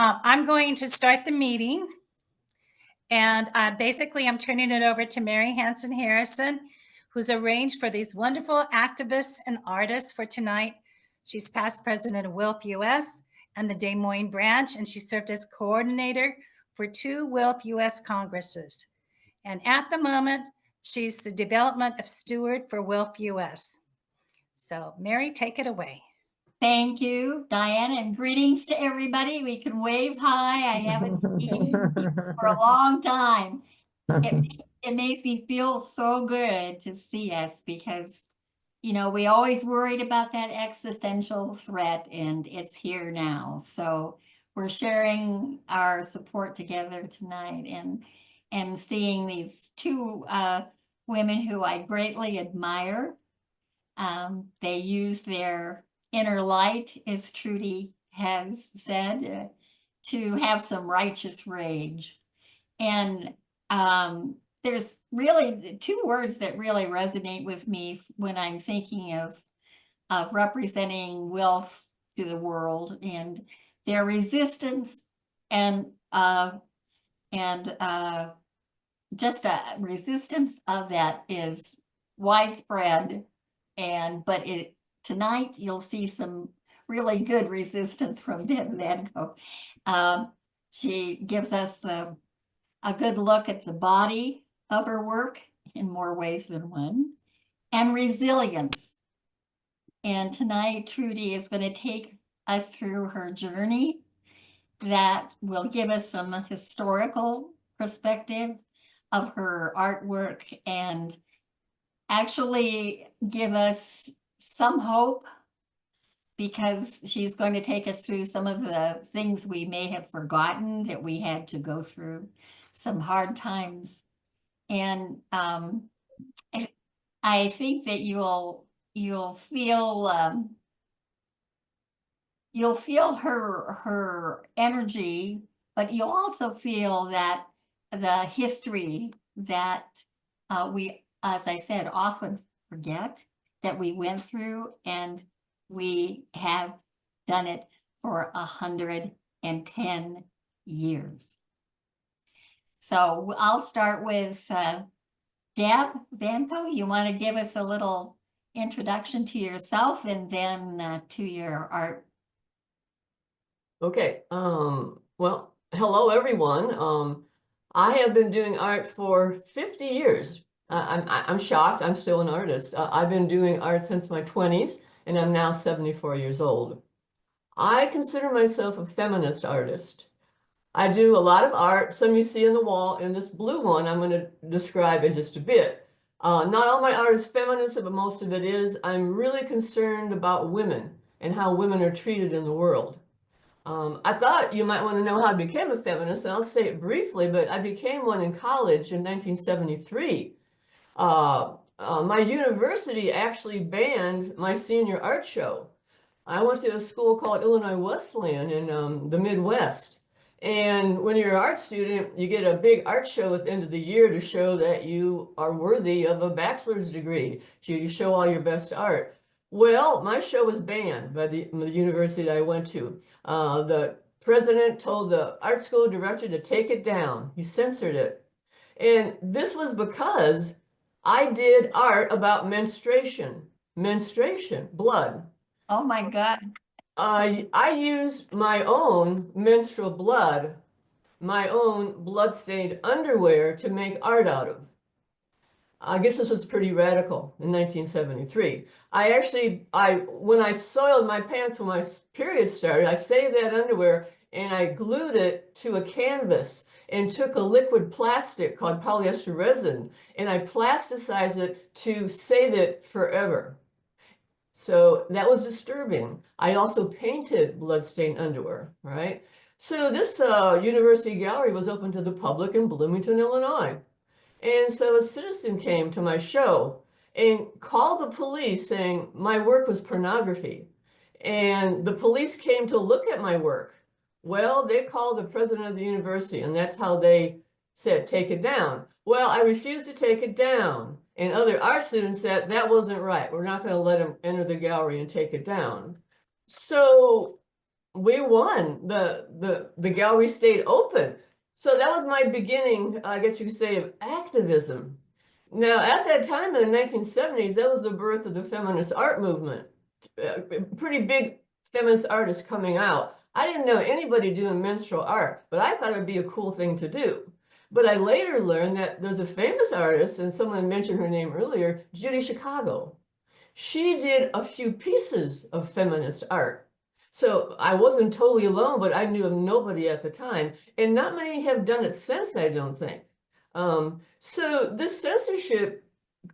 I'm going to start the meeting, and basically I'm turning it over to Mary Hanson Harrison, who's arranged for these wonderful activists and artists for tonight. She's past president of WILPF US and the Des Moines branch, and she served as coordinator for 2 WILPF US congresses. And at the moment, she's the development of steward for WILPF US. So Mary, take it away. Thank you, Diane, and greetings to everybody. We can wave hi. I haven't seen you for a long time. It makes me feel so good to see us because, you know, we always worried about that existential threat, and it's here now. So we're sharing our support together tonight and seeing these 2 women who I greatly admire. They use their inner light, as Trudy has said, to have some righteous rage. And there's really 2 words that really resonate with me when I'm thinking of representing WILPF to the world, and their resistance and just a resistance of that is widespread. But tonight you'll see some really good resistance from Deb Vanko. She gives us a good look at the body of her work in more ways than one, and resilience. And tonight Trudy is going to take us through her journey that will give us some historical perspective of her artwork and actually give us some hope, because she's going to take us through some of the things we may have forgotten that we had to go through, some hard times. And I think that you'll feel her energy, but you'll also feel that the history that we, as I said, often forget that we went through, and we have done it for 110 years. So I'll start with Deb Vanko. You want to give us a little introduction to yourself and then to your art? Okay. Well, hello, everyone. I have been doing art for 50 years. I'm shocked. I'm still an artist. I've been doing art since my 20s, and I'm now 74 years old. I consider myself a feminist artist. I do a lot of art. Some you see on the wall, and this blue one I'm going to describe in just a bit. Not all my art is feminist, but most of it is. I'm really concerned about women and how women are treated in the world. I thought you might want to know how I became a feminist, and I'll say it briefly, but I became one in college in 1973. My university actually banned my senior art show. I went to a school called Illinois Wesleyan in the Midwest. And when you're an art student, you get a big art show at the end of the year to show that you are worthy of a bachelor's degree. You show all your best art. Well, my show was banned by the university that I went to. The president told the art school director to take it down. He censored it. And this was because I did art about menstruation, blood. Oh my God. I used my own menstrual blood, my own blood-stained underwear to make art out of. I guess this was pretty radical in 1973. When I soiled my pants when my period started, I saved that underwear and I glued it to a canvas and took a liquid plastic called polyester resin and I plasticized it to save it forever. So that was disturbing. I also painted bloodstained underwear, right? So this university gallery was open to the public in Bloomington, Illinois. And so a citizen came to my show and called the police saying my work was pornography. And the police came to look at my work. Well, they called the president of the university, and that's how they said, take it down. Well, I refused to take it down. And other art students said that wasn't right. We're not going to let him enter the gallery and take it down. So we won. The gallery stayed open. So that was my beginning, I guess you could say, of activism. Now, at that time in the 1970s, that was the birth of the feminist art movement. Pretty big feminist artists coming out. I didn't know anybody doing menstrual art, but I thought it would be a cool thing to do. But I later learned that there's a famous artist, and someone mentioned her name earlier, Judy Chicago. She did a few pieces of feminist art. So I wasn't totally alone, but I knew of nobody at the time. And not many have done it since, I don't think. So this censorship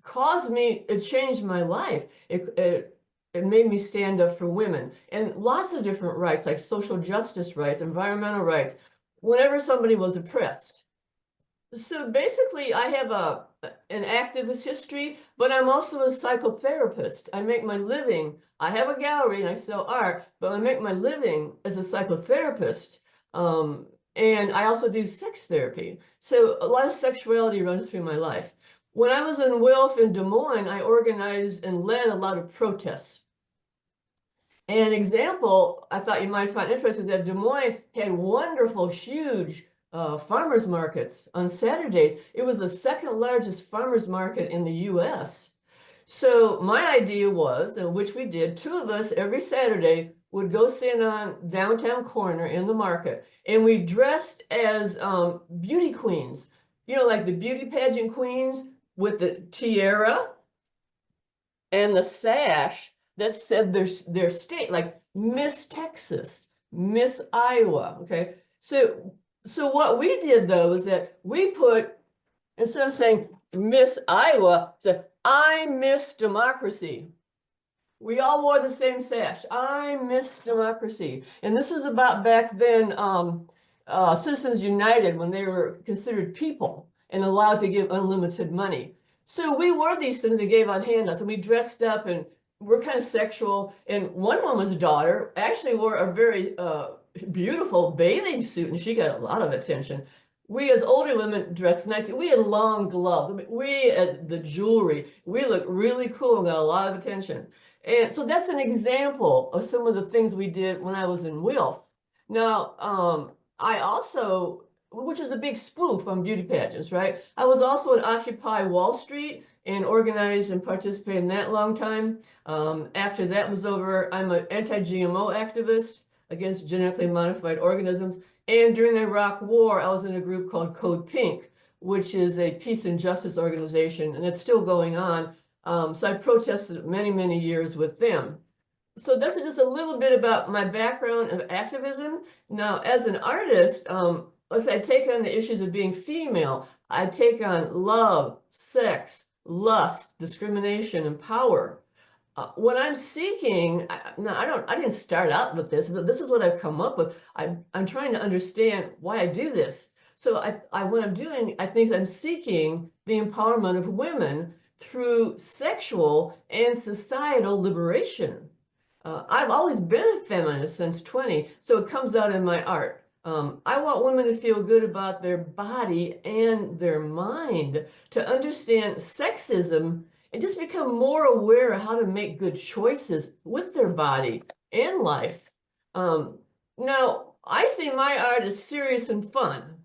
caused me, it changed my life. It made me stand up for women and lots of different rights, like social justice rights, environmental rights, whenever somebody was oppressed. So basically, I have an activist history, but I'm also a psychotherapist. I make my living. I have a gallery and I sell art, but I make my living as a psychotherapist. And I also do sex therapy. So a lot of sexuality runs through my life. When I was in WILPF in Des Moines, I organized and led a lot of protests. And an example I thought you might find interesting is that Des Moines had wonderful, huge farmers markets on Saturdays. It was the second largest farmers market in the US. So my idea was, and which we did, two of us every Saturday would go sit on downtown corner in the market, and we dressed as beauty queens, you know, like the beauty pageant queens with the tiara and the sash that said their state, like Miss Texas, Miss Iowa, okay? So what we did though is that we put, instead of saying Miss Iowa, said I miss democracy. We all wore the same sash. I miss democracy. And this was about back then, Citizens United, when they were considered people and allowed to give unlimited money. So we wore these things and gave out handouts, and we dressed up and we're kind of sexual. And one woman's daughter actually wore a very beautiful bathing suit, and she got a lot of attention. We as older women dressed nicely. We had long gloves. I mean, we had the jewelry. We looked really cool and got a lot of attention. And so that's an example of some of the things we did when I was in WILPF. Now, I also, which is a big spoof on beauty pageants, right? I was also at Occupy Wall Street and organized and participated in that long time. After that was over, I'm an anti-GMO activist against genetically modified organisms. And during the Iraq War, I was in a group called Code Pink, which is a peace and justice organization, and it's still going on. So I protested many, many years with them. So that's just a little bit about my background of activism. Now, as an artist, let's say I take on the issues of being female. I take on love, sex, lust, discrimination, and power. When I'm seeking, I didn't start out with this, but this is what I've come up with. I'm trying to understand why I do this. So what I'm doing, I think I'm seeking the empowerment of women through sexual and societal liberation. I've always been a feminist since 20, so it comes out in my art. I want women to feel good about their body and their mind, to understand sexism and just become more aware of how to make good choices with their body and life. Now, I see my art as serious and fun.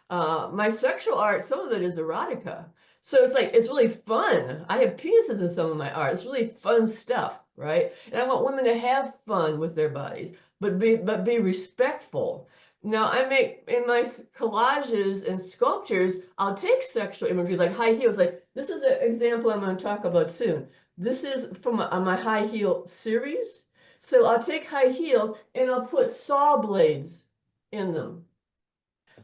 My sexual art, some of it is erotica. So it's like, it's really fun. I have penises in some of my art. It's really fun stuff, right? And I want women to have fun with their bodies, but be respectful. Now, I make, in my collages and sculptures, I'll take sexual imagery, like high heels. Like, this is an example I'm going to talk about soon. This is from my high heel series. So I'll take high heels and I'll put saw blades in them.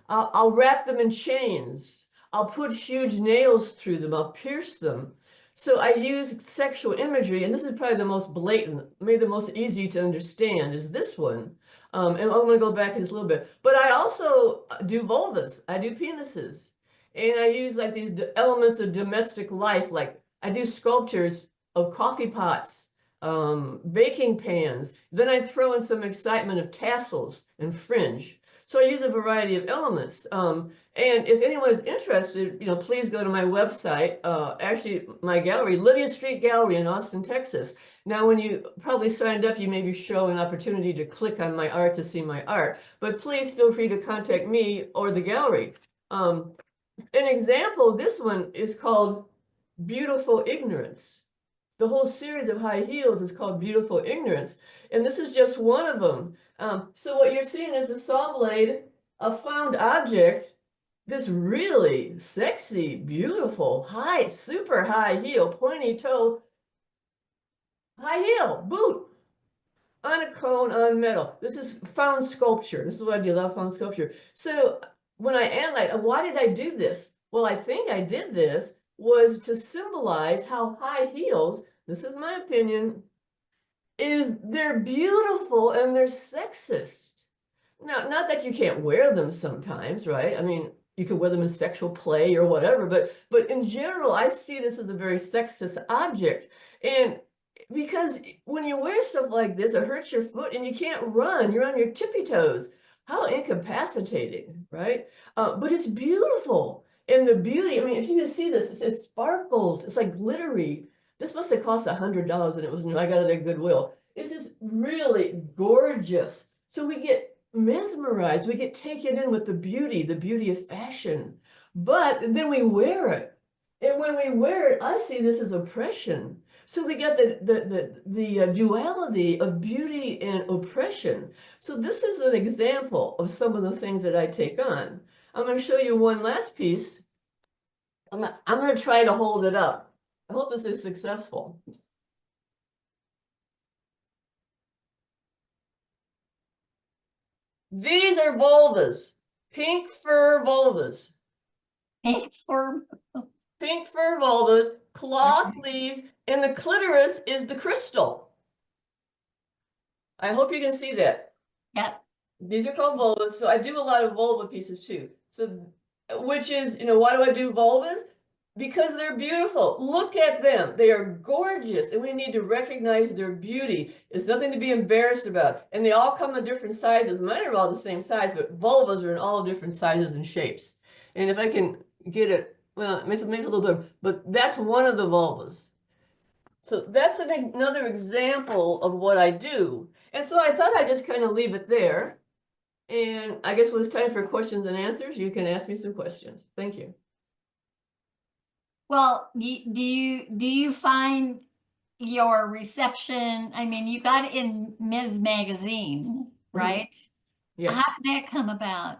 I'll wrap them in chains. I'll put huge nails through them. I'll pierce them. So I use sexual imagery, and this is probably the most blatant, maybe the most easy to understand is this one. And I'm going to go back in this a little bit. But I also do vulvas. I do penises. And I use like these elements of domestic life. Like I do sculptures of coffee pots, baking pans. Then I throw in some excitement of tassels and fringe. So I use a variety of elements. And if anyone is interested, please go to my website, actually my gallery, Lydia Street Gallery in Austin, Texas. Now, when you probably signed up, you maybe show an opportunity to click on my art to see my art, but please feel free to contact me or the gallery. An example, this one is called Beautiful Ignorance. The whole series of high heels is called Beautiful Ignorance, and this is just one of them. So what you're seeing is a saw blade, a found object, this really sexy, beautiful, high, super high heel, pointy toe, high heel, boot, on a cone on metal. This is found sculpture. This is what I do, love found sculpture. So when I analyze, why did I do this? Well, I think I did this was to symbolize how high heels, this is my opinion, they're beautiful and they're sexist. Now, not that you can't wear them sometimes, right? I mean, you could wear them in sexual play or whatever, but in general, I see this as a very sexist object. And because when you wear stuff like this, it hurts your foot and you can't run, you're on your tippy toes. How incapacitating, right? But it's beautiful. And the beauty, I mean, if you see this, it sparkles, it's like glittery. This must have cost $100 when it was new. I got it at Goodwill. This is really gorgeous. So we get mesmerized, we get taken in with the beauty of fashion. But then we wear it. And when we wear it, I see this as oppression. So we got the duality of beauty and oppression. So this is an example of some of the things that I take on. I'm going to show you one last piece. I'm going to try to hold it up. I hope this is successful. These are vulvas, pink fur vulvas. Pink fur vulvas, cloth leaves, and the clitoris is the crystal. I hope you can see that. Yep. These are called vulvas. So I do a lot of vulva pieces too. So, which is, why do I do vulvas? Because they're beautiful. Look at them. They are gorgeous. And we need to recognize their beauty. It's nothing to be embarrassed about. And they all come in different sizes. Mine are all the same size, but vulvas are in all different sizes and shapes. And if I can get it, well, it makes a little bit, but that's one of the vulvas. So that's another example of what I do. And so I thought I'd just kind of leave it there. And I guess when it's time for questions and answers, you can ask me some questions. Thank you. Well, do you find your reception? I mean, you got it in Ms. Magazine, right? Yes. How did that come about?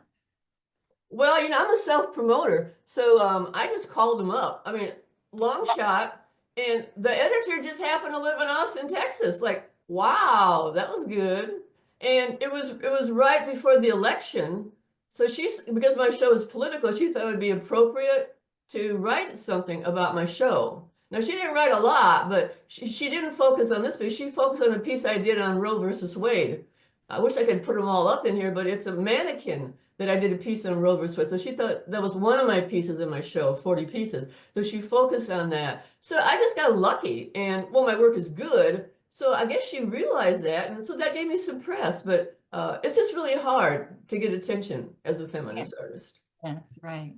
Well, I'm a self-promoter, so I just called them up. I mean, long shot, and the editor just happened to live in Austin, Texas. Like, wow, that was good. And it was right before the election. So because my show is political, she thought it would be appropriate to write something about my show. Now, she didn't write a lot, but she didn't focus on this piece. She focused on a piece I did on Roe versus Wade. I wish I could put them all up in here, but it's a mannequin that I did a piece on Roe versus Wade. So she thought that was one of my pieces in my show, 40 pieces. So she focused on that. So I just got lucky. And, well, my work is good. So I guess she realized that. And so that gave me some press. But it's just really hard to get attention as a feminist artist. That's right.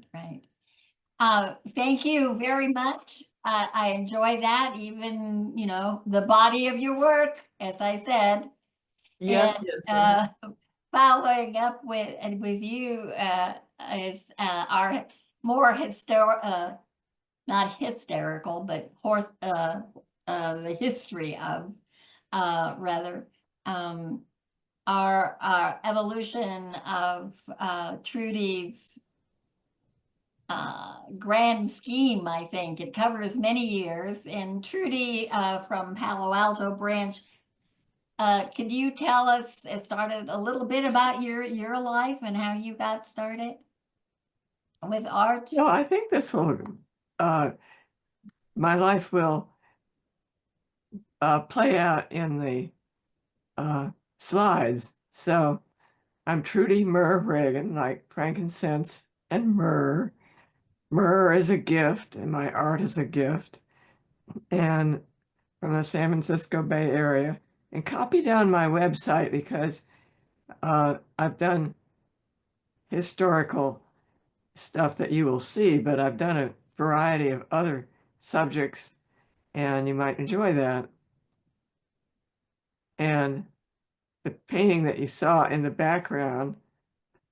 Thank you very much. I enjoy that, even, the body of your work, as I said. Yes, and, yes. Following up with you is our more not hysterical, but the history of rather our evolution of Trudy's grand scheme. I think it covers many years. And Trudy from Palo Alto Branch, could you tell us, started a little bit about your life and how you got started with art? No, I think this will, my life will play out in the slides. So I'm Trudy Myrrh Reagan, like frankincense and myrrh. Myrrh is a gift, and my art is a gift. And from the San Francisco Bay Area. And copy down my website because I've done historical stuff that you will see, but I've done a variety of other subjects, and you might enjoy that. And the painting that you saw in the background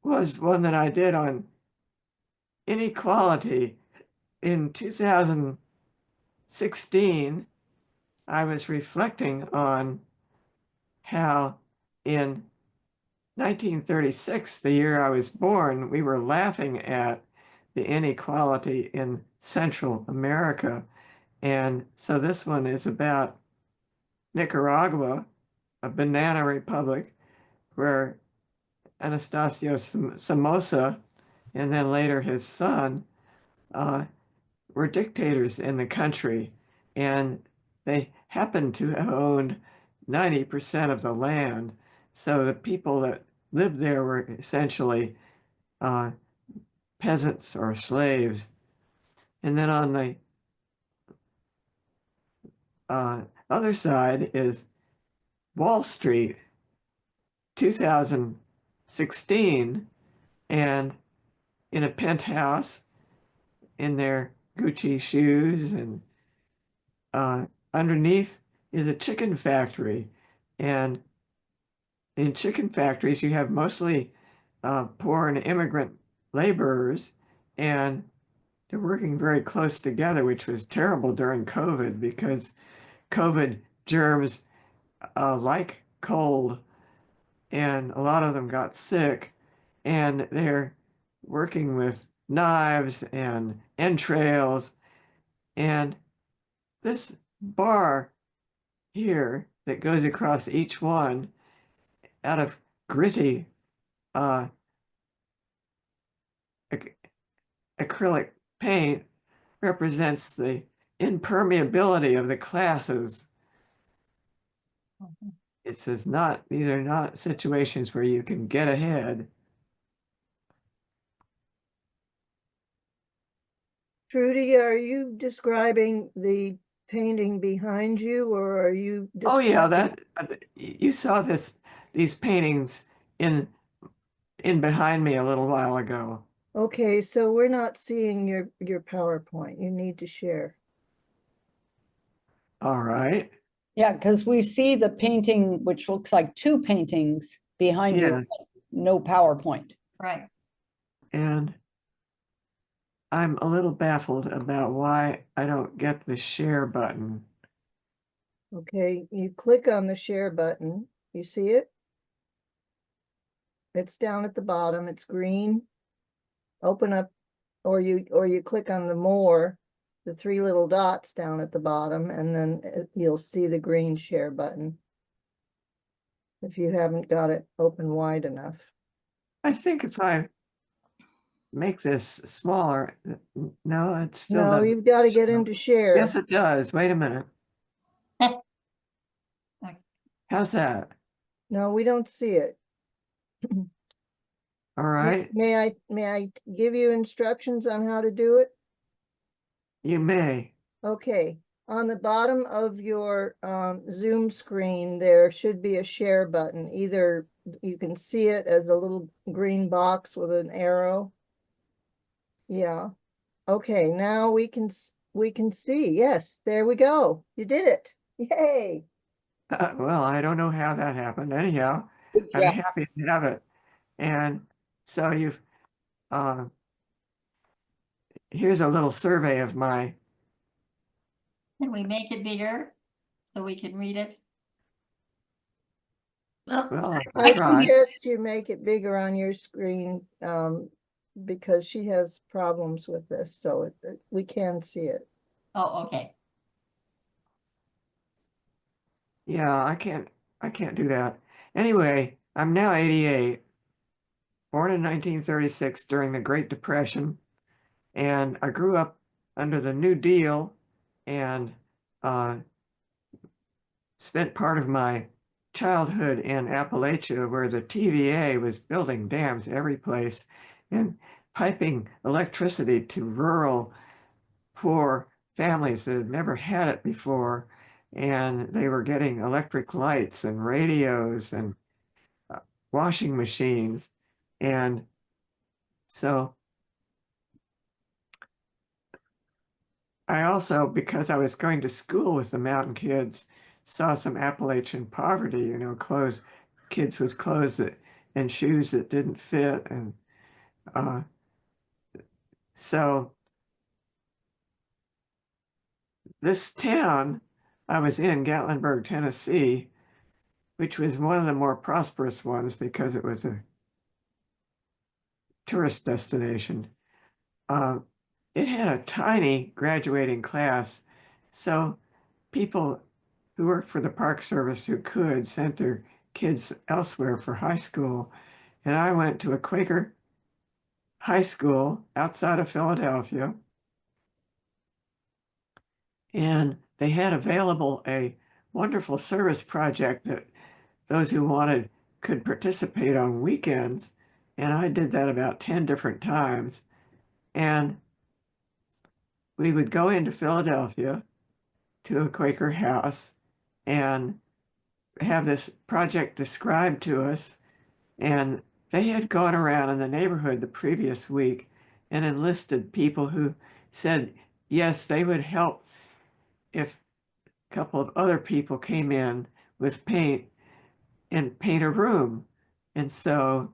was one that I did on inequality. In 2016, I was reflecting on how in 1936, the year I was born, we were laughing at the inequality in Central America. And so this one is about Nicaragua, a banana republic, where Anastasio Somoza and then later his son were dictators in the country. And they happened to have owned 90% of the land. So the people that lived there were essentially peasants or slaves. And then on the other side is Wall Street, 2016, and in a penthouse in their Gucci shoes, and underneath is a chicken factory. And in chicken factories, you have mostly poor and immigrant laborers, and they're working very close together, which was terrible during COVID because COVID germs like cold, and a lot of them got sick, and they're working with knives and entrails. And this bar here that goes across each one out of gritty acrylic paint represents the impermeability of the classes. It says these are not situations where you can get ahead. Trudy, are you describing the painting behind you, or are you Oh yeah, describing- you saw these paintings in behind me a little while ago. Okay, so we're not seeing your PowerPoint. You need to share. All right. Yeah, because we see the painting, which looks like two paintings behind you, Yes. but no PowerPoint. Right. And I'm a little baffled about why I don't get the share button. Okay, you click on the share button. You see it? It's down at the bottom. It's green. Open up, or you click on the more, the three little dots down at the bottom, and then you'll see the green share button. If you haven't got it open wide enough. I think if I make this smaller, no, it still No, doesn't. you've got to get show. into share. Yes, it does. Wait a minute. How's that? No, we don't see it. All right. May I give you instructions on how to do it? You may. Okay, on the bottom of your Zoom screen, there should be a share button. Either you can see it as a little green box with an arrow. Yeah. Okay, now we can see. Yes, there we go. You did it. Yay. Well, I don't know how that happened. Anyhow, I'm Yeah. happy to have it. And so here's a little survey of my, Can we make it bigger so we can read it? well, I I can try. suggest you make it bigger on your screen because she has problems with this, so we can see it. Oh, okay. Yeah, I can't do that. Anyway, I'm now 88, born in 1936 during the Great Depression, and I grew up under the New Deal and spent part of my childhood in Appalachia, where the TVA was building dams every place and piping electricity to rural poor families that had never had it before. And they were getting electric lights and radios and washing machines. And so I also, because I was going to school with the mountain kids, saw some Appalachian poverty, clothes, kids with clothes and shoes that didn't fit. And so this town I was in, Gatlinburg, Tennessee, which was one of the more prosperous ones because it was a tourist destination. It had a tiny graduating class. So people who worked for the Park Service who could sent their kids elsewhere for high school. And I went to a Quaker high school outside of Philadelphia. And they had available a wonderful service project that those who wanted could participate on weekends. And I did that about 10 different times. And we would go into Philadelphia to a Quaker house and have this project described to us. And they had gone around in the neighborhood the previous week and enlisted people who said, yes, they would help if a couple of other people came in with paint and paint a room. And so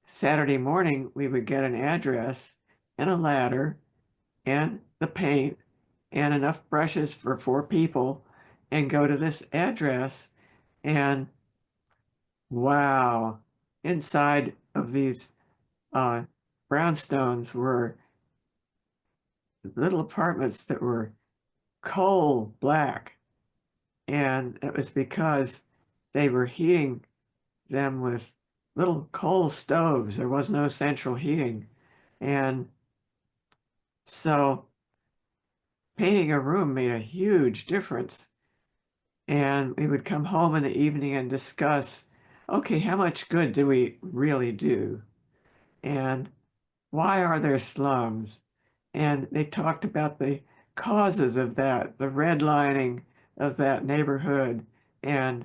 Saturday morning, we would get an address and a ladder and the paint and enough brushes for 4 people and go to this address. And wow, inside of these brownstones were little apartments that were coal black. And it was because they were heating them with little coal stoves. There was no central heating. And so painting a room made a huge difference. And we would come home in the evening and discuss, okay, how much good do we really do? And why are there slums? And they talked about the causes of that, the redlining of that neighborhood, and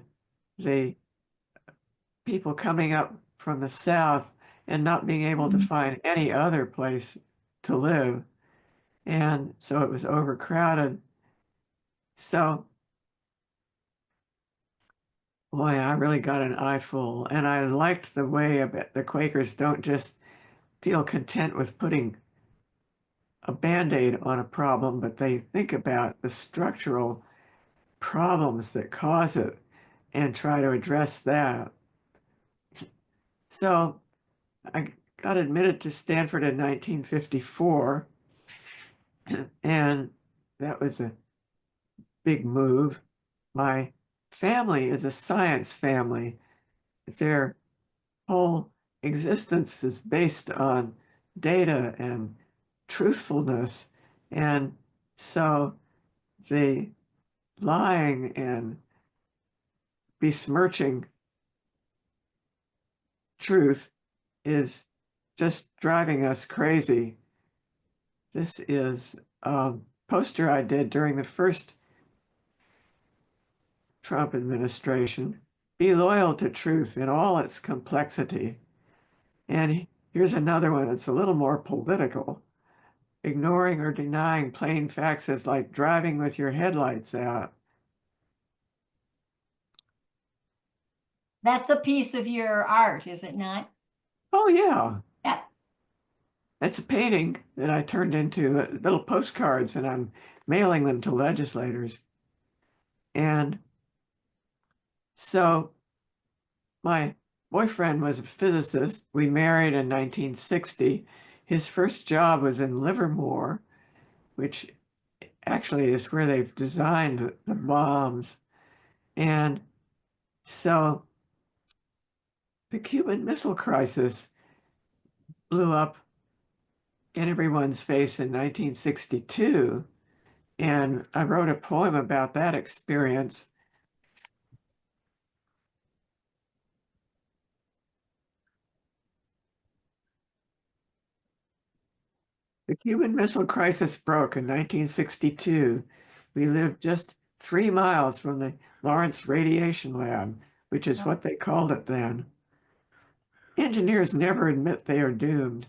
the people coming up from the South and not being able to find any other place to live. And so it was overcrowded. So, boy, I really got an eyeful. And I liked the way the Quakers don't just feel content with putting a Band-Aid on a problem, but they think about the structural problems that cause it and try to address that. So I got admitted to Stanford in 1954, and that was a big move. My family is a science family. Their whole existence is based on data and truthfulness. And so the lying and besmirching truth is just driving us crazy. This is a poster I did during the first Trump administration. Be loyal to truth in all its complexity. And here's another one. It's a little more political. Ignoring or denying plain facts is like driving with your headlights out. That's a piece of your art, is it not? Oh, yeah. Yeah. It's a painting that I turned into little postcards, and I'm mailing them to legislators. And so my boyfriend was a physicist. We married in 1960. His first job was in Livermore, which actually is where they've designed the bombs. And so the Cuban Missile Crisis blew up in everyone's face in 1962. And I wrote a poem about that experience. The Cuban Missile Crisis broke in 1962. We lived just 3 miles from the Lawrence Radiation Lab, which is what they called it then. Engineers never admit they are doomed.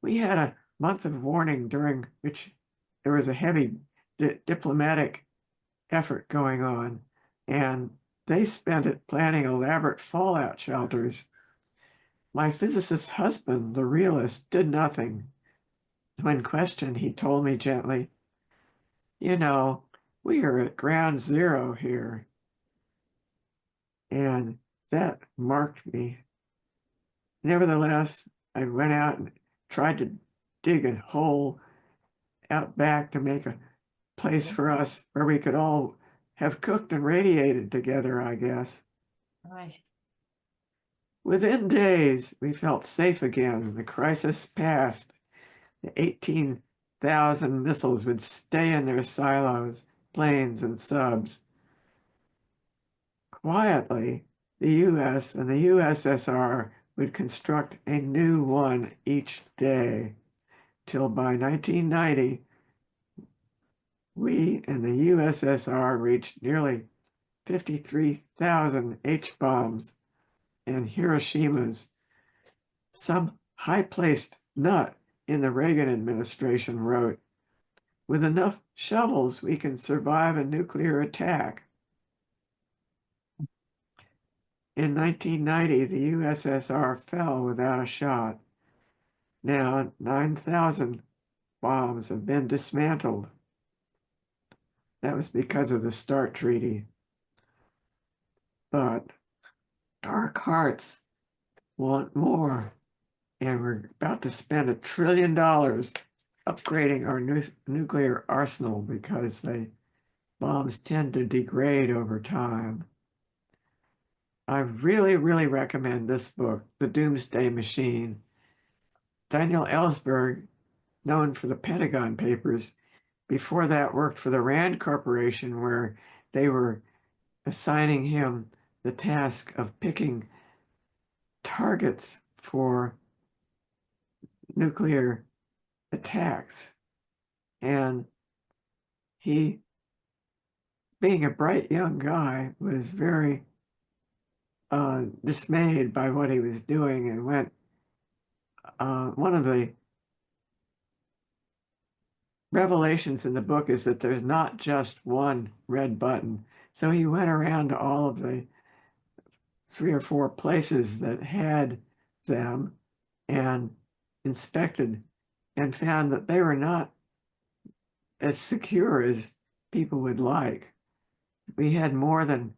We had a month of warning during which there was a heavy diplomatic effort going on. and they spent it planning elaborate fallout shelters. My physicist husband, the realist, did nothing. When questioned, he told me gently, "You know, we are at ground zero here." And that marked me. Nevertheless, I went out and tried to dig a hole out back to make a place for us where we could all have cooked and radiated together, I guess. Right. Within days, we felt safe again. The crisis passed. The 18,000 missiles would stay in their silos, planes and subs. Quietly, the US and the USSR would construct a new one each day, till by 1990, we and the USSR reached nearly 53,000 H-bombs and Hiroshimas. Some high-placed nut in the Reagan administration wrote, "With enough shovels, we can survive a nuclear attack." In 1990, the USSR fell without a shot. Now, 9,000 bombs have been dismantled. That was because of the START treaty. But dark hearts want more, and we're about to spend $1 trillion upgrading our nuclear arsenal because bombs tend to degrade over time. I really, really recommend this book, The Doomsday Machine. Daniel Ellsberg, known for the Pentagon Papers, before that worked for the Rand Corporation, where they were assigning him the task of picking targets for nuclear attacks. And he, being a bright young guy, was very dismayed by what he was doing and went, one of the revelations in the book is that there's not just one red button. So he went around to all of the 3 or 4 places that had them and inspected and found that they were not as secure as people would like. We had more than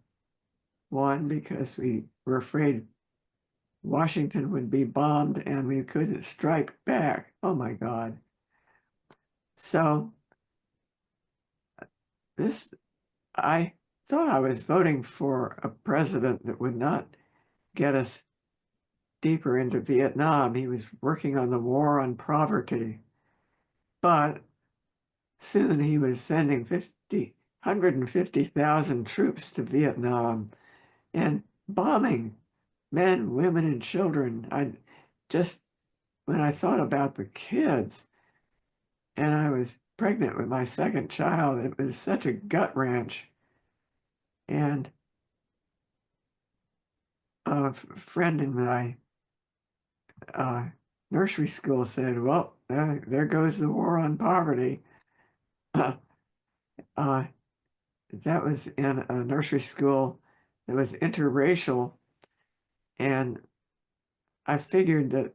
one because we were afraid Washington would be bombed and we couldn't strike back. Oh my God. So I thought I was voting for a president that would not get us deeper into Vietnam. He was working on the war on poverty. But soon he was sending 150,000 troops to Vietnam and bombing men, women, and children. When I thought about the kids, and I was pregnant with my second child, it was such a gut wrench. And a friend in my nursery school said, "Well, there goes the war on poverty." That was in a nursery school that was interracial. And I figured that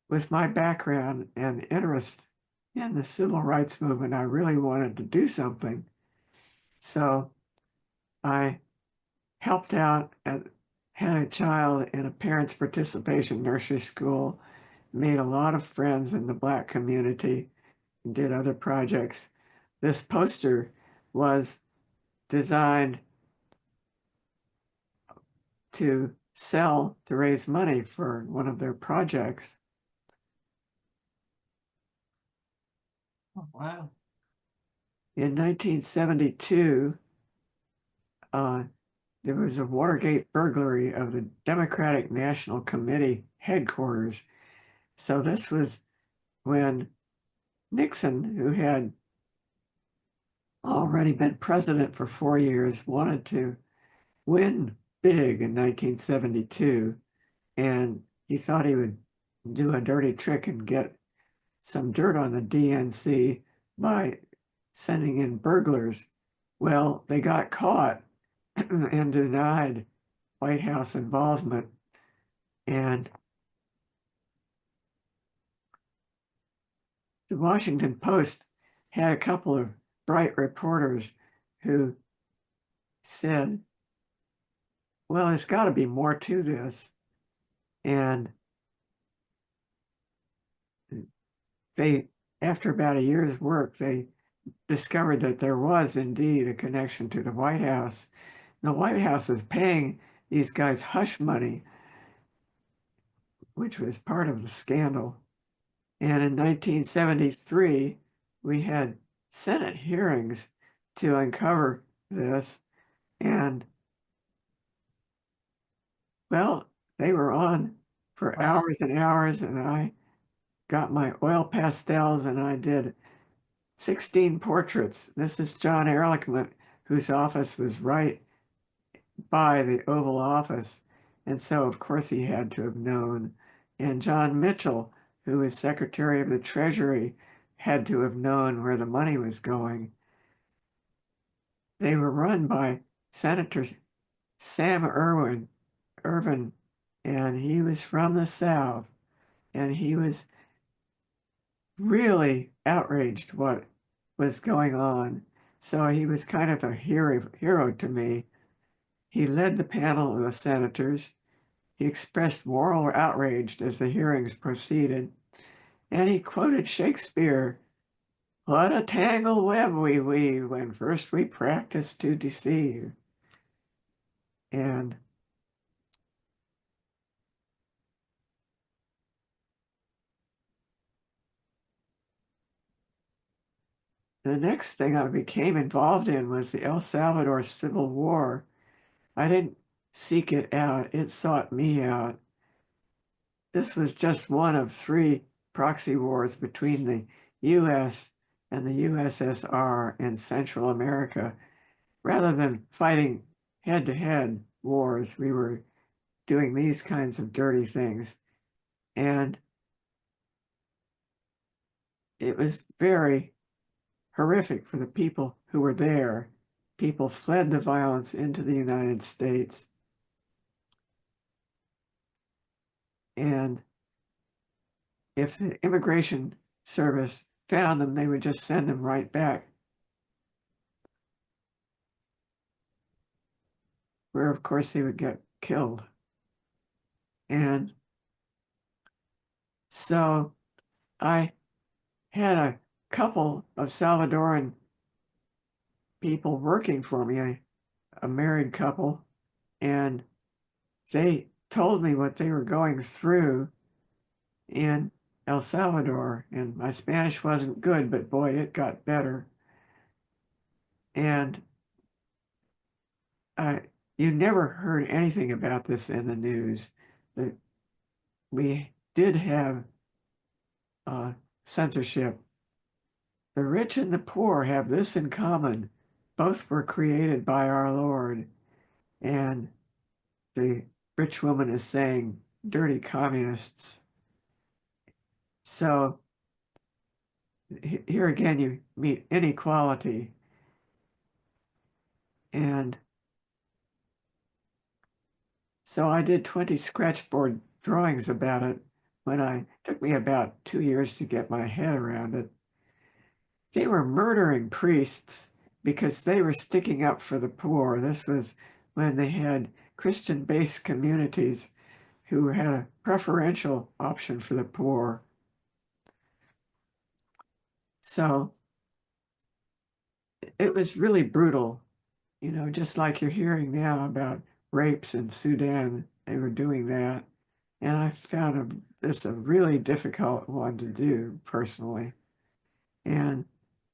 with my background and interest in the civil rights movement, I really wanted to do something. So I helped out and had a child in a parents' participation nursery school, made a lot of friends in the Black community, and did other projects. This poster was designed to sell to raise money for one of their projects. Oh, wow. In 1972, there was a Watergate burglary of the Democratic National Committee headquarters. So this was when Nixon, who had already been president for 4 years, wanted to win big in 1972. And he thought he would do a dirty trick and get some dirt on the DNC by sending in burglars. Well, they got caught and denied White House involvement. And the Washington Post had a couple of bright reporters who said, well, there's got to be more to this. And they, after about a year's work, they discovered that there was indeed a connection to the White House. The White House was paying these guys hush money, which was part of the scandal. And in 1973, we had Senate hearings to uncover this. And, well, they were on for hours and hours, and I got my oil pastels and I did 16 portraits. This is John Ehrlichman, whose office was right by the Oval Office. And so, of course, he had to have known. And John Mitchell, who was Secretary of the Treasury, had to have known where the money was going. They were run by Senator Sam Ervin, and he was from the South, and he was really outraged what was going on. So he was kind of a hero to me. He led the panel of the senators. He expressed moral outrage as the hearings proceeded, and he quoted Shakespeare, "What a tangled web we weave when first we practice to deceive." And the next thing I became involved in was the El Salvador Civil War. I didn't seek it out, it sought me out. This was just one of 3 proxy wars between the US and the USSR in Central America. Rather than fighting head-to-head wars, we were doing these kinds of dirty things. And it was very horrific for the people who were there. People fled the violence into the United States. And if the immigration service found them, they would just send them right back, where of course they would get killed. And so I had a couple of Salvadoran people working for me, a married couple, and they told me what they were going through in El Salvador. And my Spanish wasn't good, but boy, it got better. And you never heard anything about this in the news. We did have censorship. The rich and the poor have this in common. Both were created by our Lord. And the rich woman is saying, dirty communists. So here again, you meet inequality. And so I did 20 scratchboard drawings about it when it took me about 2 years to get my head around it. They were murdering priests because they were sticking up for the poor. This was when they had Christian-based communities who had a preferential option for the poor. So it was really brutal, you know, just like you're hearing now about rapes in Sudan. They were doing that. And I found this a really difficult one to do personally. And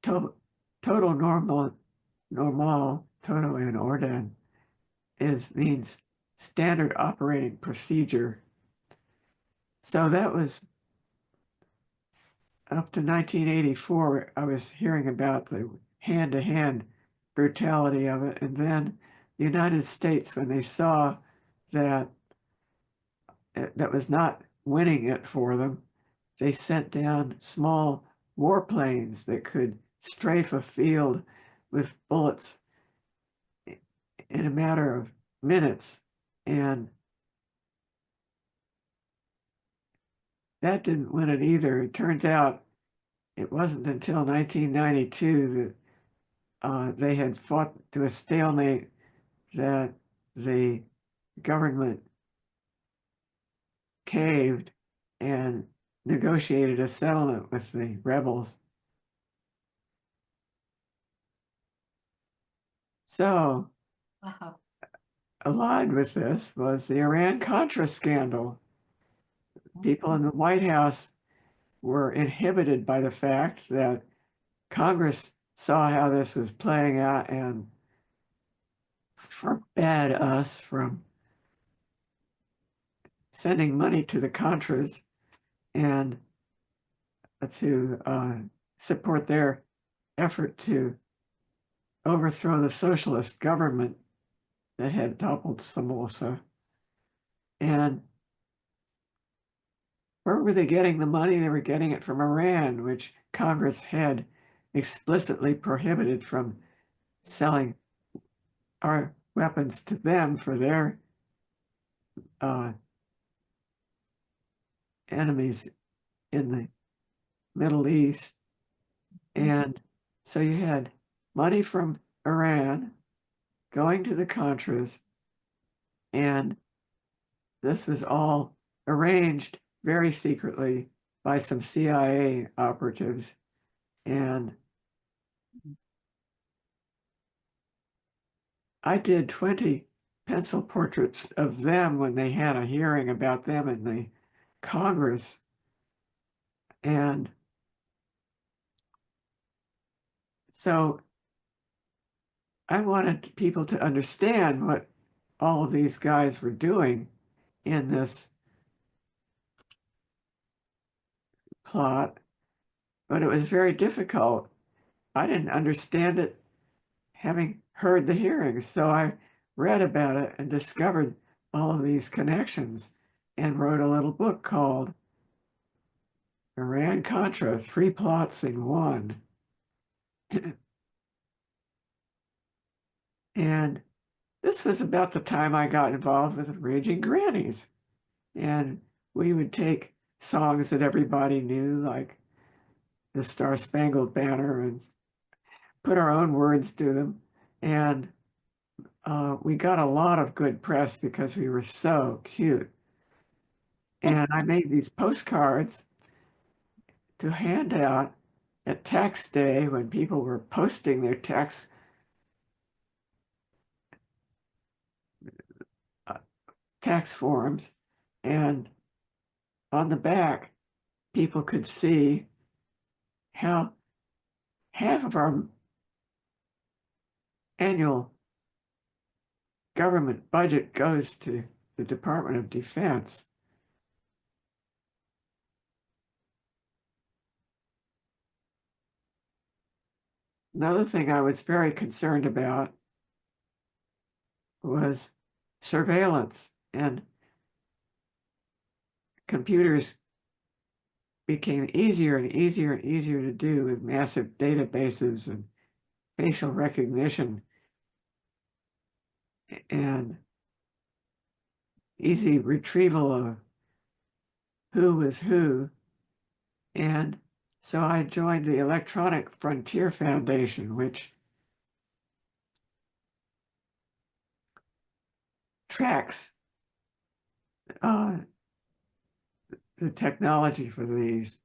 total normal, todo en orden means standard operating procedure. So that was up to 1984. I was hearing about the hand-to-hand brutality of it. And then the United States, when they saw that that was not winning it for them, they sent down small warplanes that could strafe a field with bullets in a matter of minutes. And that didn't win it either. It turns out it wasn't until 1992 that they had fought to a stalemate that the government caved and negotiated a settlement with the rebels. So, Wow. aligned with this was the Iran-Contra scandal. People in the White House were inhibited by the fact that Congress saw how this was playing out and forbade us from sending money to the Contras and to support their effort to overthrow the socialist government that had toppled Somoza. And where were they getting the money? They were getting it from Iran, which Congress had explicitly prohibited from selling our weapons to them for their enemies in the Middle East. And so you had money from Iran going to the Contras, and this was all arranged very secretly by some CIA operatives. And I did 20 pencil portraits of them when they had a hearing about them in the Congress. And so I wanted people to understand what all of these guys were doing in this plot, but it was very difficult. I didn't understand it having heard the hearings, so I read about it and discovered all of these connections and wrote a little book called Iran-Contra, 3 Plots in One. And this was about the time I got involved with Raging Grannies. And we would take songs that everybody knew, like the Star Spangled Banner, and put our own words to them. And we got a lot of good press because we were so cute. And I made these postcards to hand out at tax day when people were posting their tax forms. And on the back, people could see how half of our annual government budget goes to the Department of Defense. Another thing I was very concerned about was surveillance, and computers became easier and easier and easier to do with massive databases and facial recognition and easy retrieval of who was who. And so I joined the Electronic Frontier Foundation, which tracks the technology for these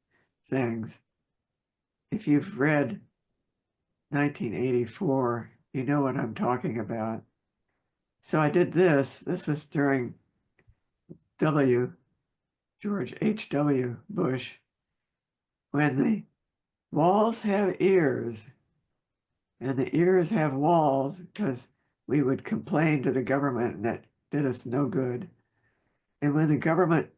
things. If you've read 1984, you know what I'm talking about. So I did this. This was during George H.W. Bush, when the walls have ears and the ears have walls, because we would complain to the government and that did us no good. And when the government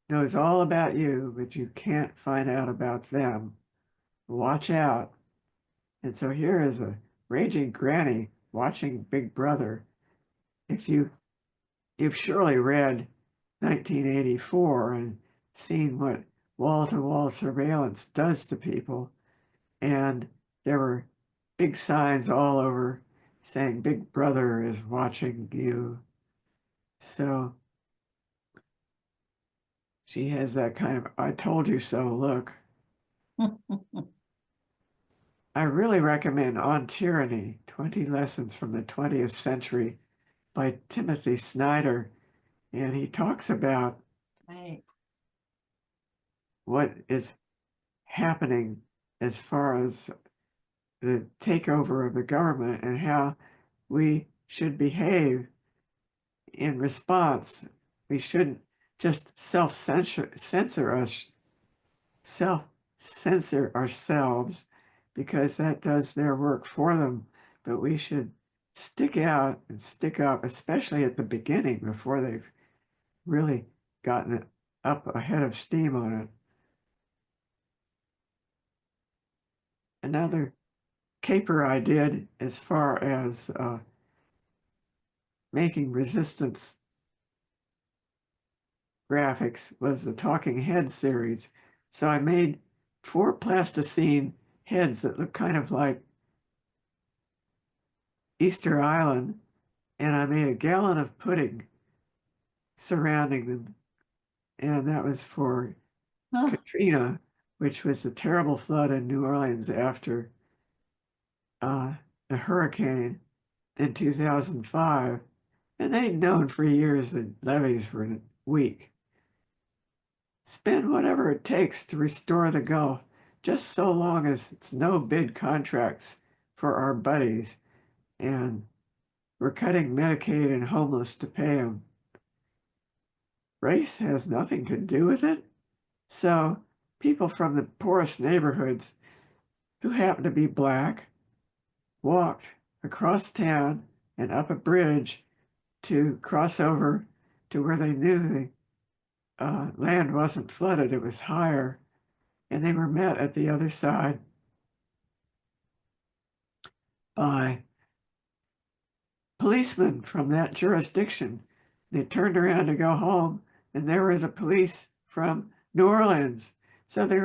knows all about you, but you can't find out about them, watch out. And so here is a raging granny watching Big Brother. If you've surely read 1984 and seen what wall-to-wall surveillance does to people. And there were big signs all over saying Big Brother is watching you. So she has that kind of I told you so look. I really recommend On Tyranny, 20 Lessons from the 20th Century by Timothy Snyder. And he talks about Right. what is happening as far as the takeover of the government and how we should behave in response. We shouldn't just self-censor ourselves because that does their work for them, but we should stick out and stick up, especially at the beginning before they've really gotten up ahead of steam on it. Another caper I did as far as making resistance graphics was the Talking Head series. So I made 4 plasticine heads that look kind of like Easter Island, and I made a gallon of pudding surrounding them. And that was for Katrina, which was the terrible flood in New Orleans after the hurricane in 2005. And they'd known for years that levees were weak. Spend whatever it takes to restore the Gulf, just so long as it's no bid contracts for our buddies. And we're cutting Medicaid and homeless to pay them. Race has nothing to do with it. So people from the poorest neighborhoods who happen to be Black walked across town and up a bridge to cross over to where they knew the land wasn't flooded, it was higher, and they were met at the other side by policemen from that jurisdiction. They turned around to go home, and there were the police from New Orleans. So they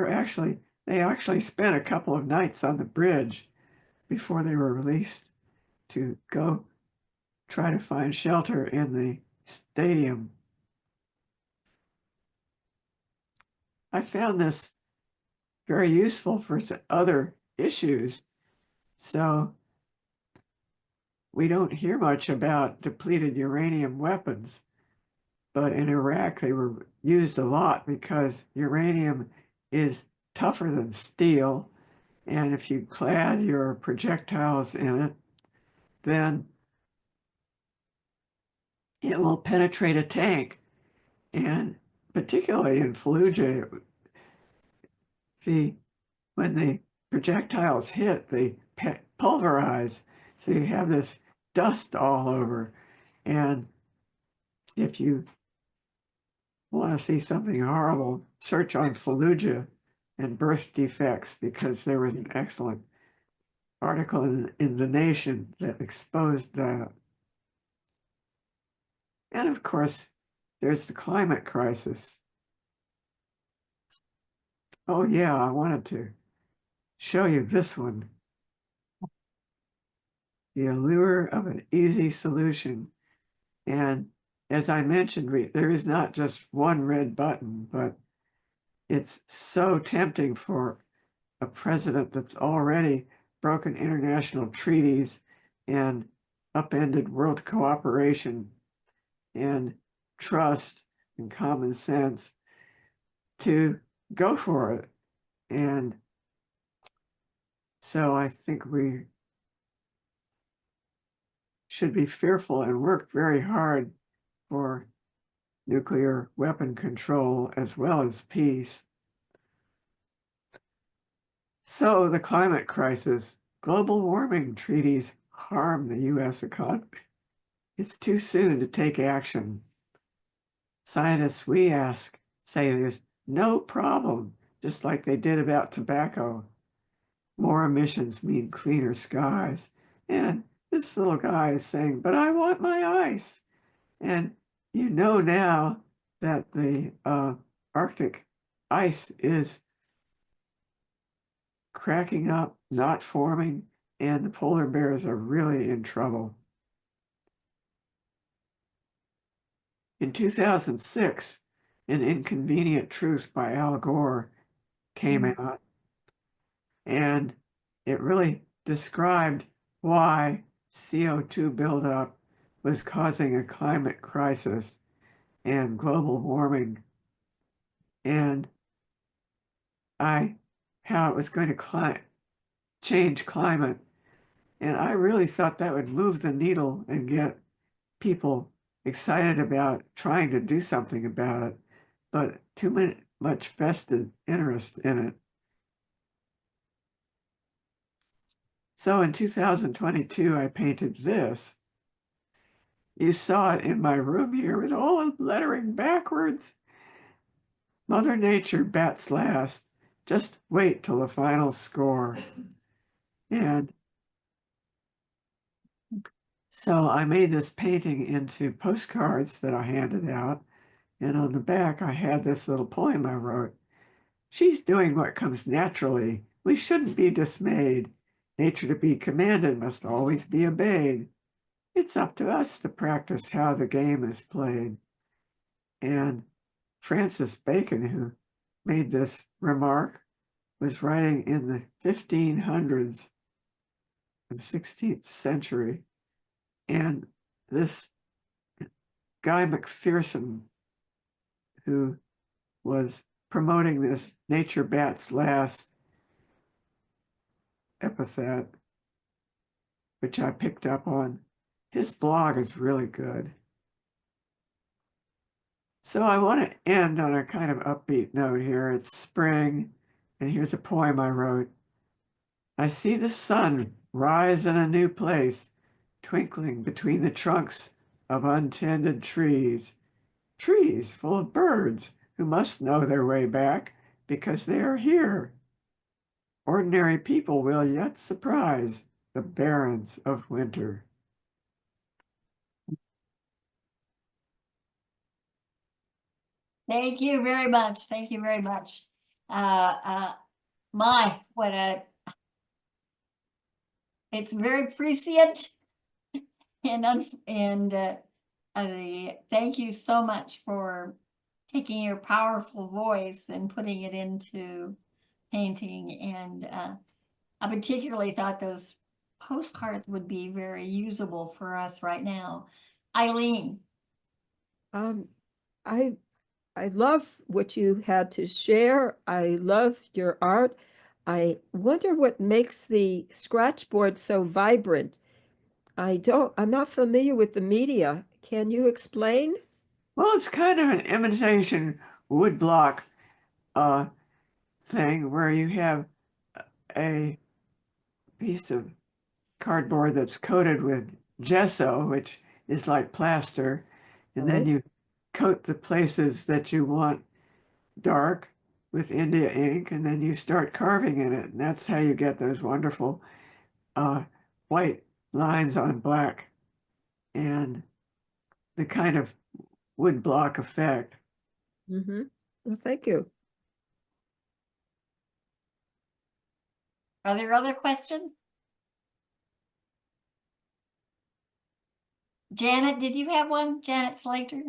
actually spent a couple of nights on the bridge before they were released to go try to find shelter in the stadium. I found this very useful for other issues. So we don't hear much about depleted uranium weapons, but in Iraq they were used a lot because uranium is tougher than steel. And if you clad your projectiles in it, then it will penetrate a tank. And particularly in Fallujah, when the projectiles hit, they pulverize. So you have this dust all over. And if you want to see something horrible, search on Fallujah and birth defects, because there was an excellent article in The Nation that exposed that. And of course, there's the climate crisis. Oh yeah, I wanted to show you this one. The allure of an easy solution. And as I mentioned, there is not just one red button, but it's so tempting for a president that's already broken international treaties and upended world cooperation and trust and common sense to go for it. And so I think we should be fearful and work very hard for nuclear weapon control as well as peace. So the climate crisis, global warming treaties harm the US economy. It's too soon to take action. Scientists we ask say there's no problem, just like they did about tobacco. More emissions mean cleaner skies. And this little guy is saying, but I want my ice. And you know now that the Arctic ice is cracking up, not forming, and the polar bears are really in trouble. In 2006, An Inconvenient Truth by Al Gore came out, and it really described why CO2 buildup was causing a climate crisis and global warming, and how it was going to change climate. And I really thought that would move the needle and get people excited about trying to do something about it, but too much vested interest in it. So in 2022, I painted this. You saw it in my room here with all the lettering backwards. Mother Nature bats last. Just wait till the final score. And so I made this painting into postcards that I handed out. And on the back, I had this little poem I wrote. She's doing what comes naturally. We shouldn't be dismayed. Nature to be commanded must always be obeyed. It's up to us to practice how the game is played. And Francis Bacon, who made this remark, was writing in the 1500s, the 16th century. And this Guy McPherson, who was promoting this nature bats last epithet, which I picked up on, his blog is really good. So I want to end on a kind of upbeat note here. It's spring, and here's a poem I wrote. I see the sun rise in a new place, twinkling between the trunks of untended trees. Trees full of birds who must know their way back because they are here. Ordinary people will yet surprise the barrens of winter. Thank you very much. Thank you very much. It's very prescient, and thank you so much for taking your powerful voice and putting it into painting. And I particularly thought those postcards would be very usable for us right now. Eileen. I love what you had to share. I love your art. I wonder what makes the scratchboard so vibrant. I'm not familiar with the media. Can you explain? Well, it's kind of an imitation woodblock thing where you have a piece of cardboard that's coated with gesso, which is like plaster, and then you coat the places that you want dark with India ink, and then you start carving in it, and that's how you get those wonderful white lines on black and the kind of woodblock effect. Mm-hmm. Well, thank you. Are there other questions? Janet, did you have one? Janet Slater?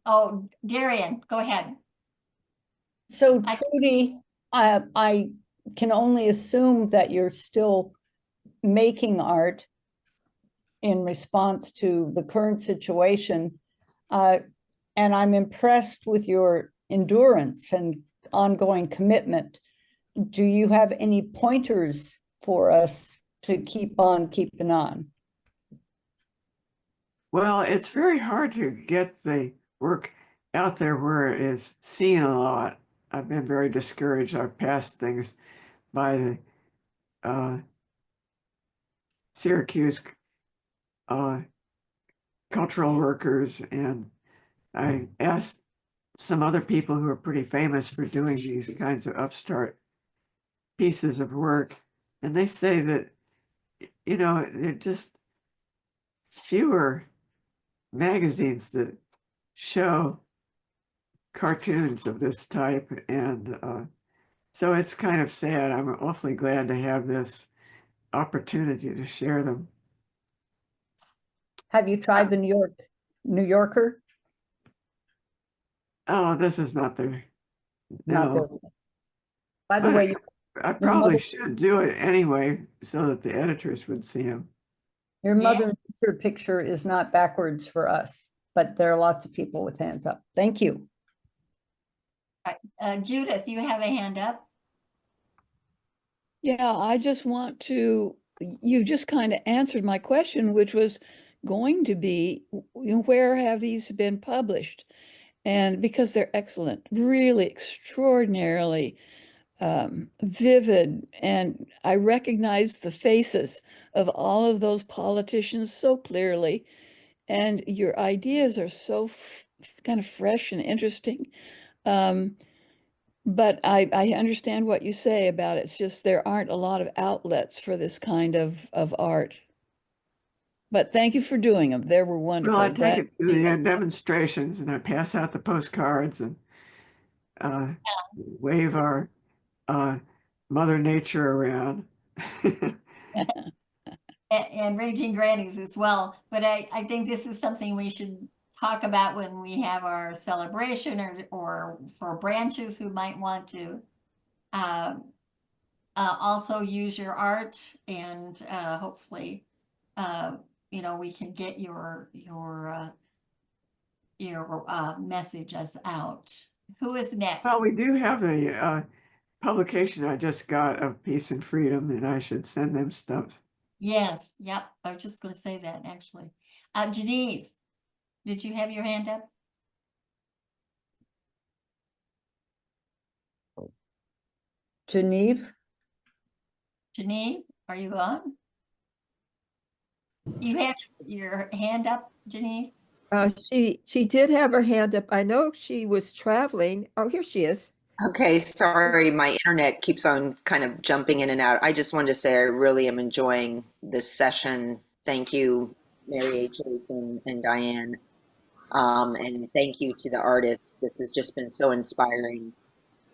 Oh, Darian, go ahead. So Trudy, I can only assume that you're still making art in response to the current situation. And I'm impressed with your endurance and ongoing commitment. Do you have any pointers for us to keep on keeping on? Well, it's very hard to get the work out there where it is seen a lot. I've been very discouraged. I've passed things by the Syracuse cultural workers, and I asked some other people who are pretty famous for doing these kinds of upstart pieces of work, and they say that, you know, they're just fewer magazines that show cartoons of this type, and So it's kind of sad. I'm awfully glad to have this opportunity to share them. Have you tried the New Yorker? Oh, this is not the, Not no. the. By the But way, I your probably mother, should do it anyway so that the editors would see them. your Yeah. mother nature picture is not backwards for us, but there are lots of people with hands up. Thank you. Judith, you have a hand up. Yeah, I just want to, you just kind of answered my question, which was going to be, where have these been published? And because they're excellent, really extraordinarily vivid, and I recognize the faces of all of those politicians so clearly, and your ideas are so kind of fresh and interesting. But I understand what you say about it. It's just there aren't a lot of outlets for this kind of art. But thank you for doing them. They were wonderful. Well, I take Glad it to the demonstrations and I pass out the postcards and wave our Mother Nature around. And Raging Grannies as well. But I think this is something we should talk about when we have our celebration, or for branches who might want to also use your art, and hopefully you know, we can get your messages out. Who is next? Well, we do have a publication I just got of Peace and Freedom, and I should send them stuff. Yes, yep. I was just going to say that actually. Genevieve, did you have your hand up? Genevieve? Genevieve, are you on? You had your hand up, Genevieve? She did have her hand up. I know she was traveling. Oh, here she is. Okay, sorry, my internet keeps on kind of jumping in and out. I just wanted to say I really am enjoying this session. Thank you, Mary H. and Diane. And thank you to the artists. This has just been so inspiring.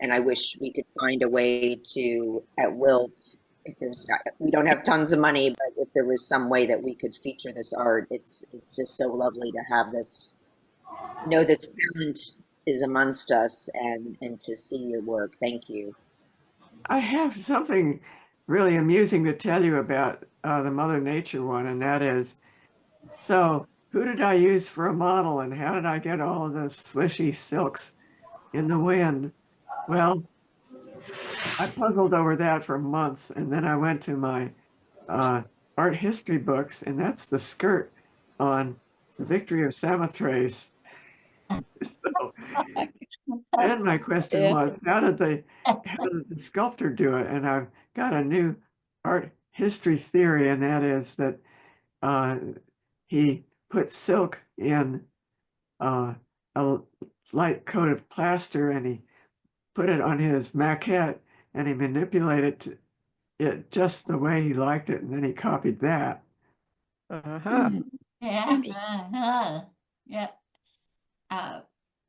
And I wish we could find a way to, at WILPF, if there's, we don't have tons of money, but if there was some way that we could feature this art, it's just so lovely to have this, know this talent is amongst us, and to see your work. Thank you. I have something really amusing to tell you about the Mother Nature one, and that is, so who did I use for a model and how did I get all of the swishy silks in the wind? Well, I puzzled over that for months, and then I went to my art history books, and that's the skirt on the Victory of Samothrace. So, then my question was, how did the sculptor do it? And I've got a new art history theory, and that is that he put silk in a light coat of plaster, and he put it on his maquette, and he manipulated it just the way he liked it, and then he copied that. Uh-huh. Yeah. Yeah.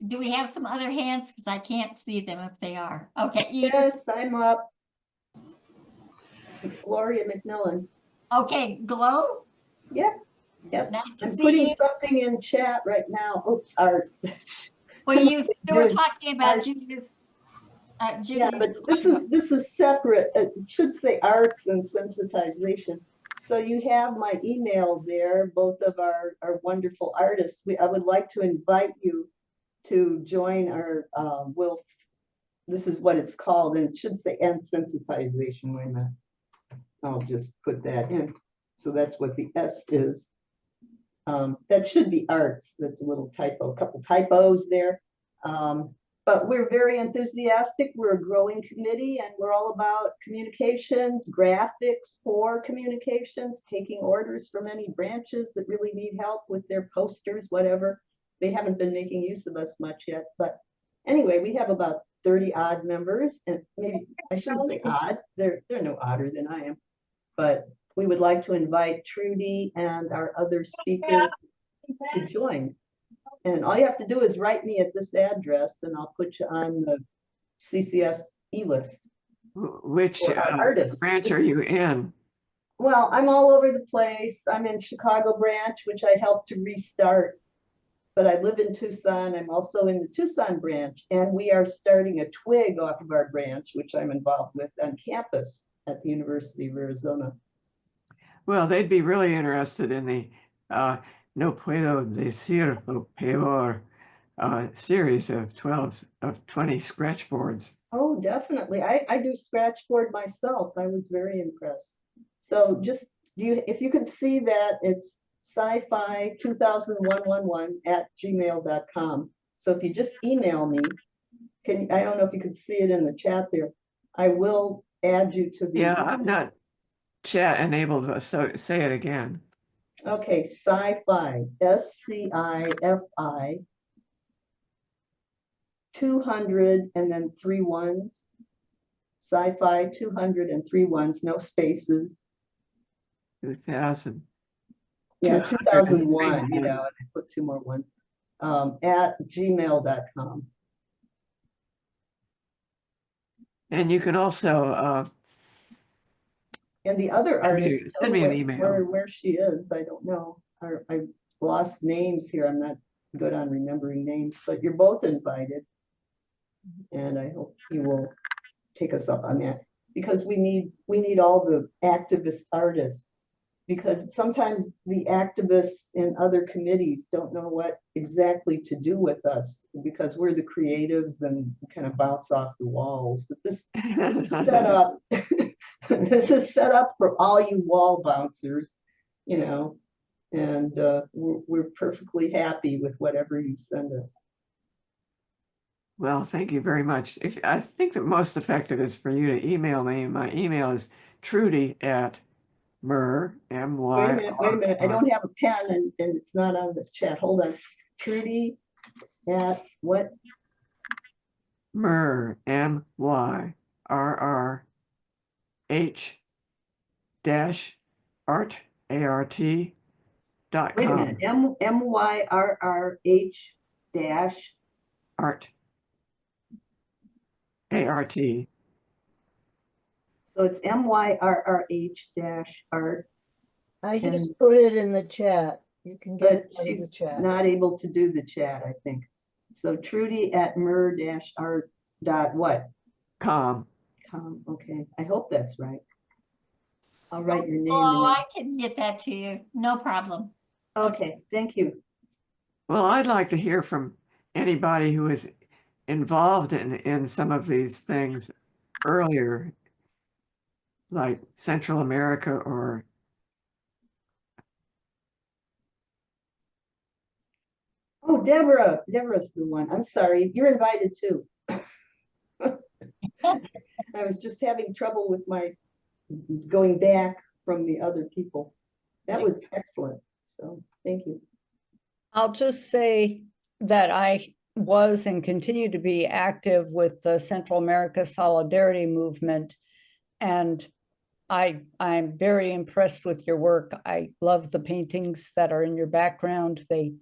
Do we have some other hands? Because I can't see them if they are. Okay. Yes, I'm up. Gloria McMillan. Okay, Glow. Yep. Yep. Nice to I'm see putting you. something in chat right now. Oops, arts. Well, you were Doing talking about art. Judith. Yeah, but this is separate. It should say arts and sensitization. So you have my email there, both of our wonderful artists. I would like to invite you to join our WILPF. This is what it's called, and it should say and sensitization. Wait a minute. I'll just put that in. So that's what the S is. That should be arts. That's a little typo, a couple typos there. But we're very enthusiastic. We're a growing committee, and we're all about communications, graphics for communications, taking orders from any branches that really need help with their posters, whatever. They haven't been making use of us much yet. But anyway, we have about 30 odd members, and maybe I shouldn't say odd. They're no odder than I am. But we would like to invite Trudy and our other speakers to join. And all you have to do is write me at this address, and I'll put you on the CCS e-list. Which for our artists. branch are you in? Well, I'm all over the place. I'm in Chicago branch, which I helped to restart, but I live in Tucson. I'm also in the Tucson branch, and we are starting a twig off of our branch, which I'm involved with on campus at the University of Arizona. Well, they'd be really interested in the No Puedo Decir Lo Peor series of 20 scratch boards. Oh, definitely. I do scratchboard myself. I was very impressed. So just if you can see that, it's sci-fi 200111@gmail.com. So if you just email me, I don't know if you can see it in the chat there. I will add you to the. Yeah, I'm not chat enabled, so say it again. Okay, sci-fi, SCIFI 200 and then 3 ones. Sci-fi 200 and 3 ones, no spaces. 2000. Yeah, 2001, you know, and I put 2 more ones. At gmail.com. And you can also and the other artist, send me an email. Where she is, I don't know. I lost names here. I'm not good on remembering names, but you're both invited. And I hope you will take us up on that, because we need all the activist artists, because sometimes the activists in other committees don't know what exactly to do with us, because we're the creatives and kind of bounce off the walls. But this is set up. This is set up for all you wall bouncers, you know, and we're perfectly happy with whatever you send us. Well, thank you very much. I think the most effective is for you to email me. My email is Trudy@Myrrh, M-Y. Wait a minute. I don't have a pen and it's not on the chat. Hold on. Trudy at what? Myrrh, M-Y-R-R-H -art, A-R-T.com. Wait a minute. M-Y-R-R-H dash art. A-R-T. So it's MYRRH dash art. I just put it in the chat. You can get it in the chat. Not able to do the chat, I think. So Trudy at Myrrh-art dot what? Com. Okay, I hope that's right. I'll write your name. Oh, I can get that to you. No problem. Okay, thank you. Well, I'd like to hear from anybody who is involved in some of these things earlier, like Central America or Oh, Deborah's the one. I'm sorry, you're invited too. I was just having trouble with my going back from the other people. That was excellent. So thank you. I'll just say that I was and continue to be active with the Central America Solidarity Movement, and I'm very impressed with your work. I love the paintings that are in your background. They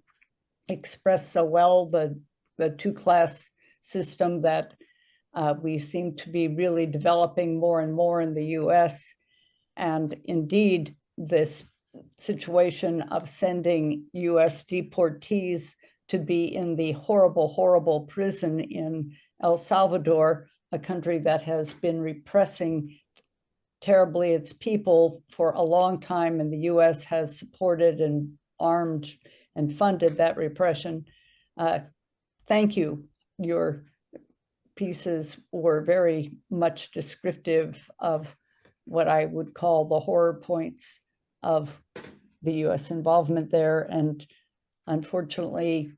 express so well the two-class system that we seem to be really developing more and more in the US. And indeed, this situation of sending US deportees to be in the horrible, horrible prison in El Salvador, a country that has been repressing terribly its people for a long time, and the US has supported and armed and funded that repression. Thank you. Your pieces were very much descriptive of what I would call the horror points of the US involvement there, and unfortunately,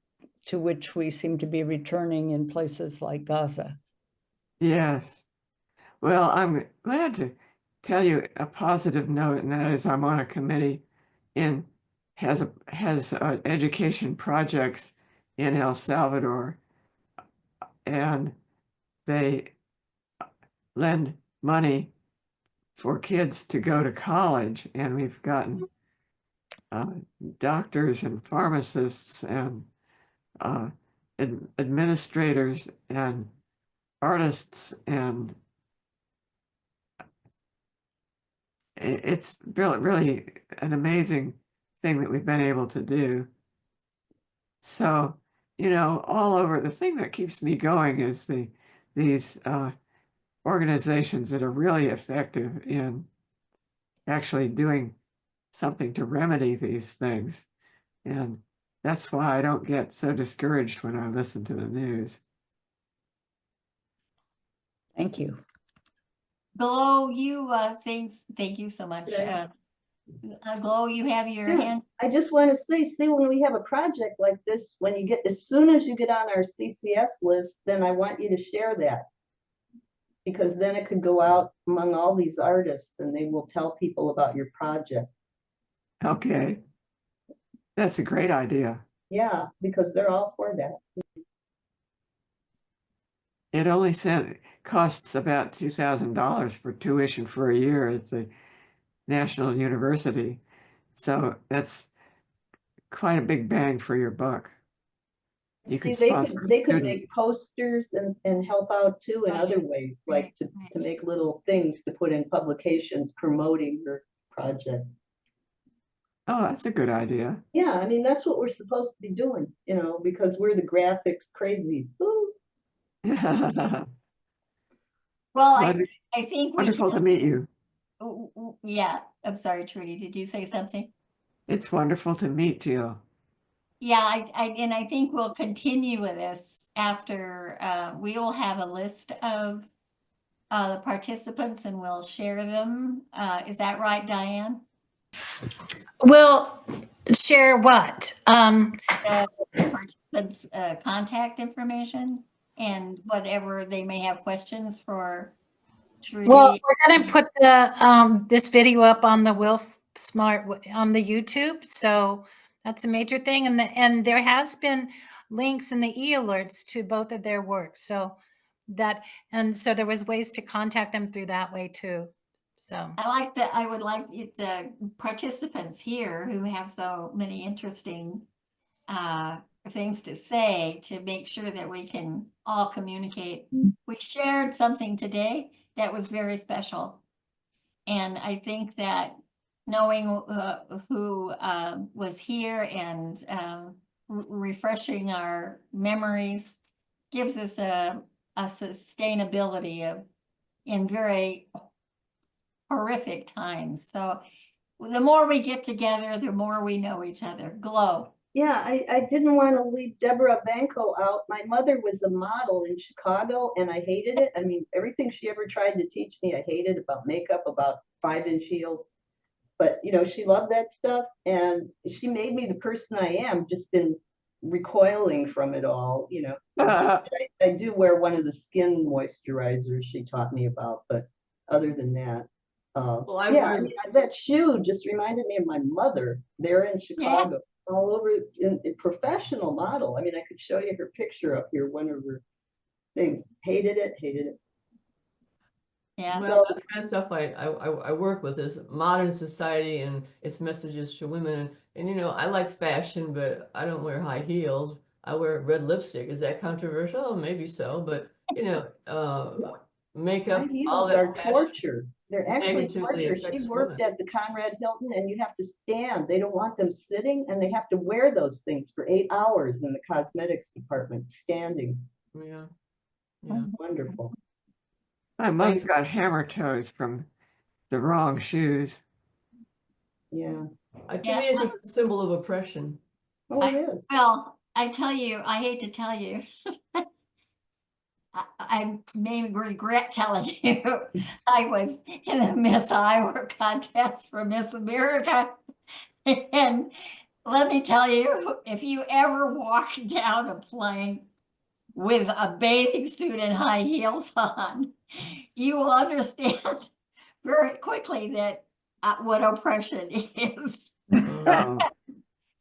to which we seem to be returning in places like Gaza. Yes. Well, I'm glad to tell you a positive note, and that is I'm on a committee has education projects in El Salvador, and they lend money for kids to go to college, and we've gotten doctors and pharmacists and administrators and artists and it's really an amazing thing that we've been able to do. So, all over, the thing that keeps me going is these organizations that are really effective in actually doing something to remedy these things. And that's why I don't get so discouraged when I listen to the news. Thank you. Glow, you, thank you so much. Yeah. Glow, you have your Yeah. hand. I just want to say, see, when we have a project like this, when you get, as soon as you get on our CCS list, then I want you to share that. Because then it could go out among all these artists and they will tell people about your project. Okay. That's a great idea. Yeah, because they're all for that. It only costs about $2,000 for tuition for a year at the National University. So that's quite a big bang for your buck. You See, could sponsor a they could student. make posters and help out too in other ways, like to make little things to put in publications promoting your project. Oh, that's a good idea. Yeah, I mean, that's what we're supposed to be doing, because we're the graphics crazies. Ooh. Well, I think we Wonderful to can, meet you. yeah, I'm sorry, Trudy, did you say something? It's wonderful to meet you. Yeah, I think we'll continue with this after, we will have a list of the participants and we'll share them. Is that right, Diane? We'll share what? Participants' contact information and whatever they may have questions for Trudy. Well, we're going to put the this video up on the WILPF Smart on the YouTube, so that's a major thing, and there has been links in the e-alerts to both of their works, so there was ways to contact them through that way too. So I would like the participants here who have so many interesting things to say to make sure that we can all communicate. We shared something today that was very special. And I think that knowing who was here and refreshing our memories gives us a sustainability in very horrific times. So the more we get together, the more we know each other. Glow. Yeah, I didn't want to leave Deborah Banco out. My mother was a model in Chicago and I hated it. I mean, everything she ever tried to teach me, I hated about makeup, about 5-inch heels. But, she loved that stuff and she made me the person I am just in recoiling from it all, I do wear one of the skin moisturizers she taught me about, but other than that, Well, I mean, that shoe just reminded me of my mother there in Chicago. Yeah. All over in professional model. I mean, I could show you her picture up here, one of her things. Hated it. Yeah. Well, that's kind of stuff I work with is modern society and its messages to women. And I like fashion, but I don't wear high heels. I wear red lipstick. Is that controversial? Oh, maybe so, but makeup, High heels all that are fashion torture. They're actually negatively torture. She affects worked women. at the Conrad Hilton and you have to stand. They don't want them sitting and they have to wear those things for 8 hours in the cosmetics department, standing. Yeah. Wonderful. My mom's got hammer toes from the wrong shoes. Yeah. To me, it's just a symbol of oppression. Oh, it is. Well, I tell you, I hate to tell you, I may regret telling you, I was in a Miss Iowa contest for Miss America. And let me tell you, if you ever walk down a plane with a bathing suit and high heels on, you will understand very quickly that what oppression is. Oh.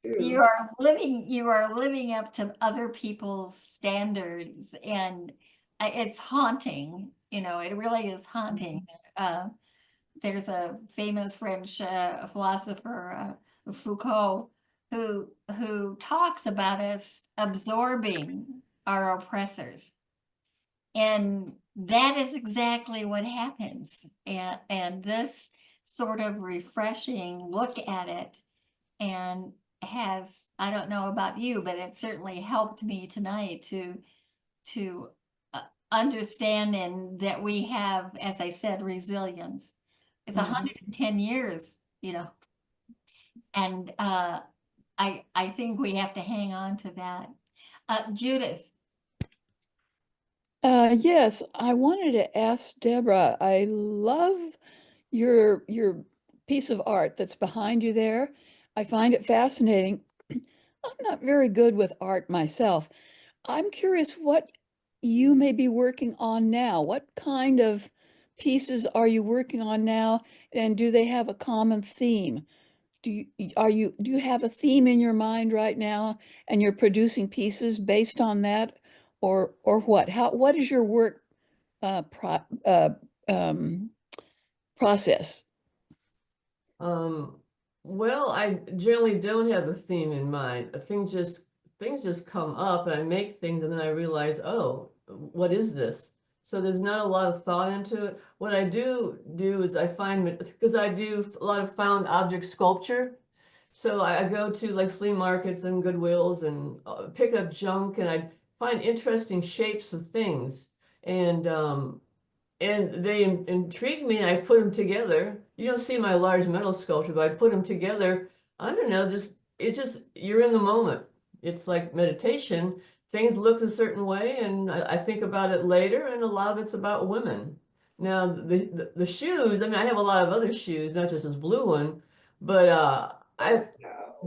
You are living up to other people's standards, and it's haunting. It really is haunting. There's a famous French philosopher, Foucault, who talks about us absorbing our oppressors, and that is exactly what happens. And this sort of refreshing look at it, and has, I don't know about you, but it certainly helped me tonight to understand, and that we have, as I said, resilience. It's 110 years, you know, and I think we have to hang on to that. Judith. Yes, I wanted to ask Deborah, I love your piece of art that's behind you there. I find it fascinating. I'm not very good with art myself. I'm curious what you may be working on now. What kind of pieces are you working on now, and do they have a common theme? Do you have a theme in your mind right now, and you're producing pieces based on that, or what? What is your work process? Well, I generally don't have a theme in mind. Things just come up, and I make things, and then I realize, oh, what is this? So there's not a lot of thought into it. What I do is I find, because I do a lot of found object sculpture. So I go to like flea markets and Goodwills and pick up junk, and I find interesting shapes of things. And they intrigue me, and I put them together. You don't see my large metal sculpture, but I put them together. I don't know, you're in the moment. It's like meditation. Things look a certain way, and I think about it later, and a lot of it's about women. Now, the shoes, I mean, I have a lot of other shoes, not just this blue one, but I've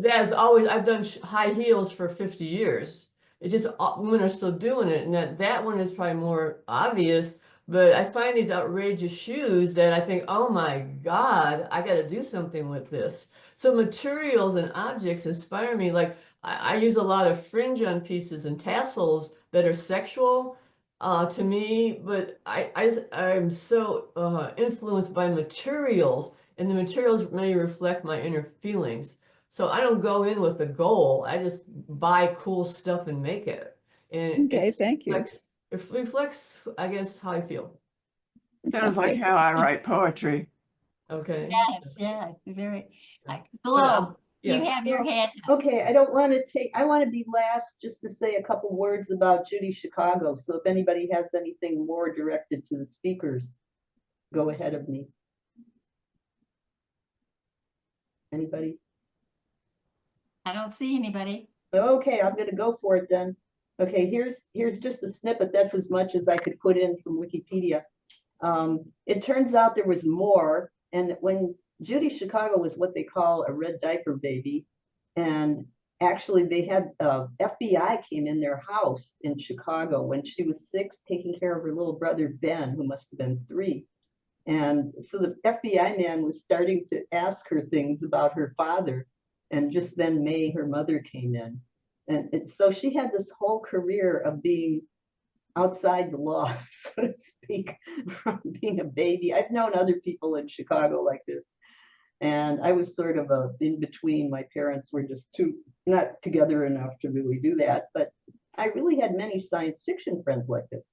done high heels for 50 years. It just, women are still doing it, and that one is probably more obvious. But I find these outrageous shoes that I think, oh my God, I got to do something with this. So materials and objects inspire me. Like I use a lot of fringe on pieces and tassels that are sexual to me, but I'm so influenced by materials, and the materials may reflect my inner feelings. So I don't go in with a goal. I just buy cool stuff and make it. And Okay, thank you. It reflects, I guess, how I feel. Sounds like how I write poetry. Okay. Yes, very. Glow, you have your hand up. Okay, I don't want to I want to be last just to say a couple words about Judy Chicago. So if anybody has anything more directed to the speakers, go ahead of me. Anybody? I don't see anybody. Okay, I'm going to go for it then. Okay, here's just a snippet. That's as much as I could put in from Wikipedia. It turns out there was more, and when Judy Chicago was what they call a red diaper baby, and actually they had FBI came in their house in Chicago when she was 6, taking care of her little brother Ben, who must have been 3. And so the FBI man was starting to ask her things about her father, and just then May, her mother, came in. And so she had this whole career of being outside the law, so to speak, from being a baby. I've known other people in Chicago like this, and I was sort of in between. My parents were just not together enough to really do that, but I really had many science fiction friends like this.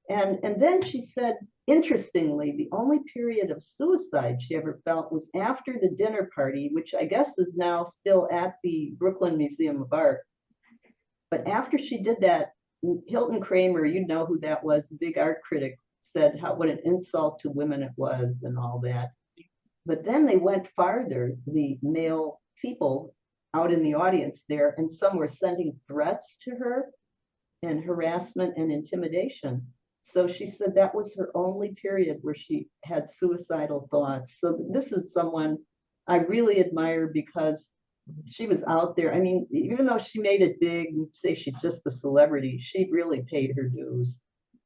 And then she said, interestingly, the only period of suicide she ever felt was after the dinner party, which I guess is now still at the Brooklyn Museum of Art. But after she did that, Hilton Kramer, you know who that was, the big art critic, said what an insult to women it was and all that. But then they went farther, the male people out in the audience there, and some were sending threats to her and harassment and intimidation. So she said that was her only period where she had suicidal thoughts. So this is someone I really admire because she was out there. I mean, even though she made it big and say she's just a celebrity, she really paid her dues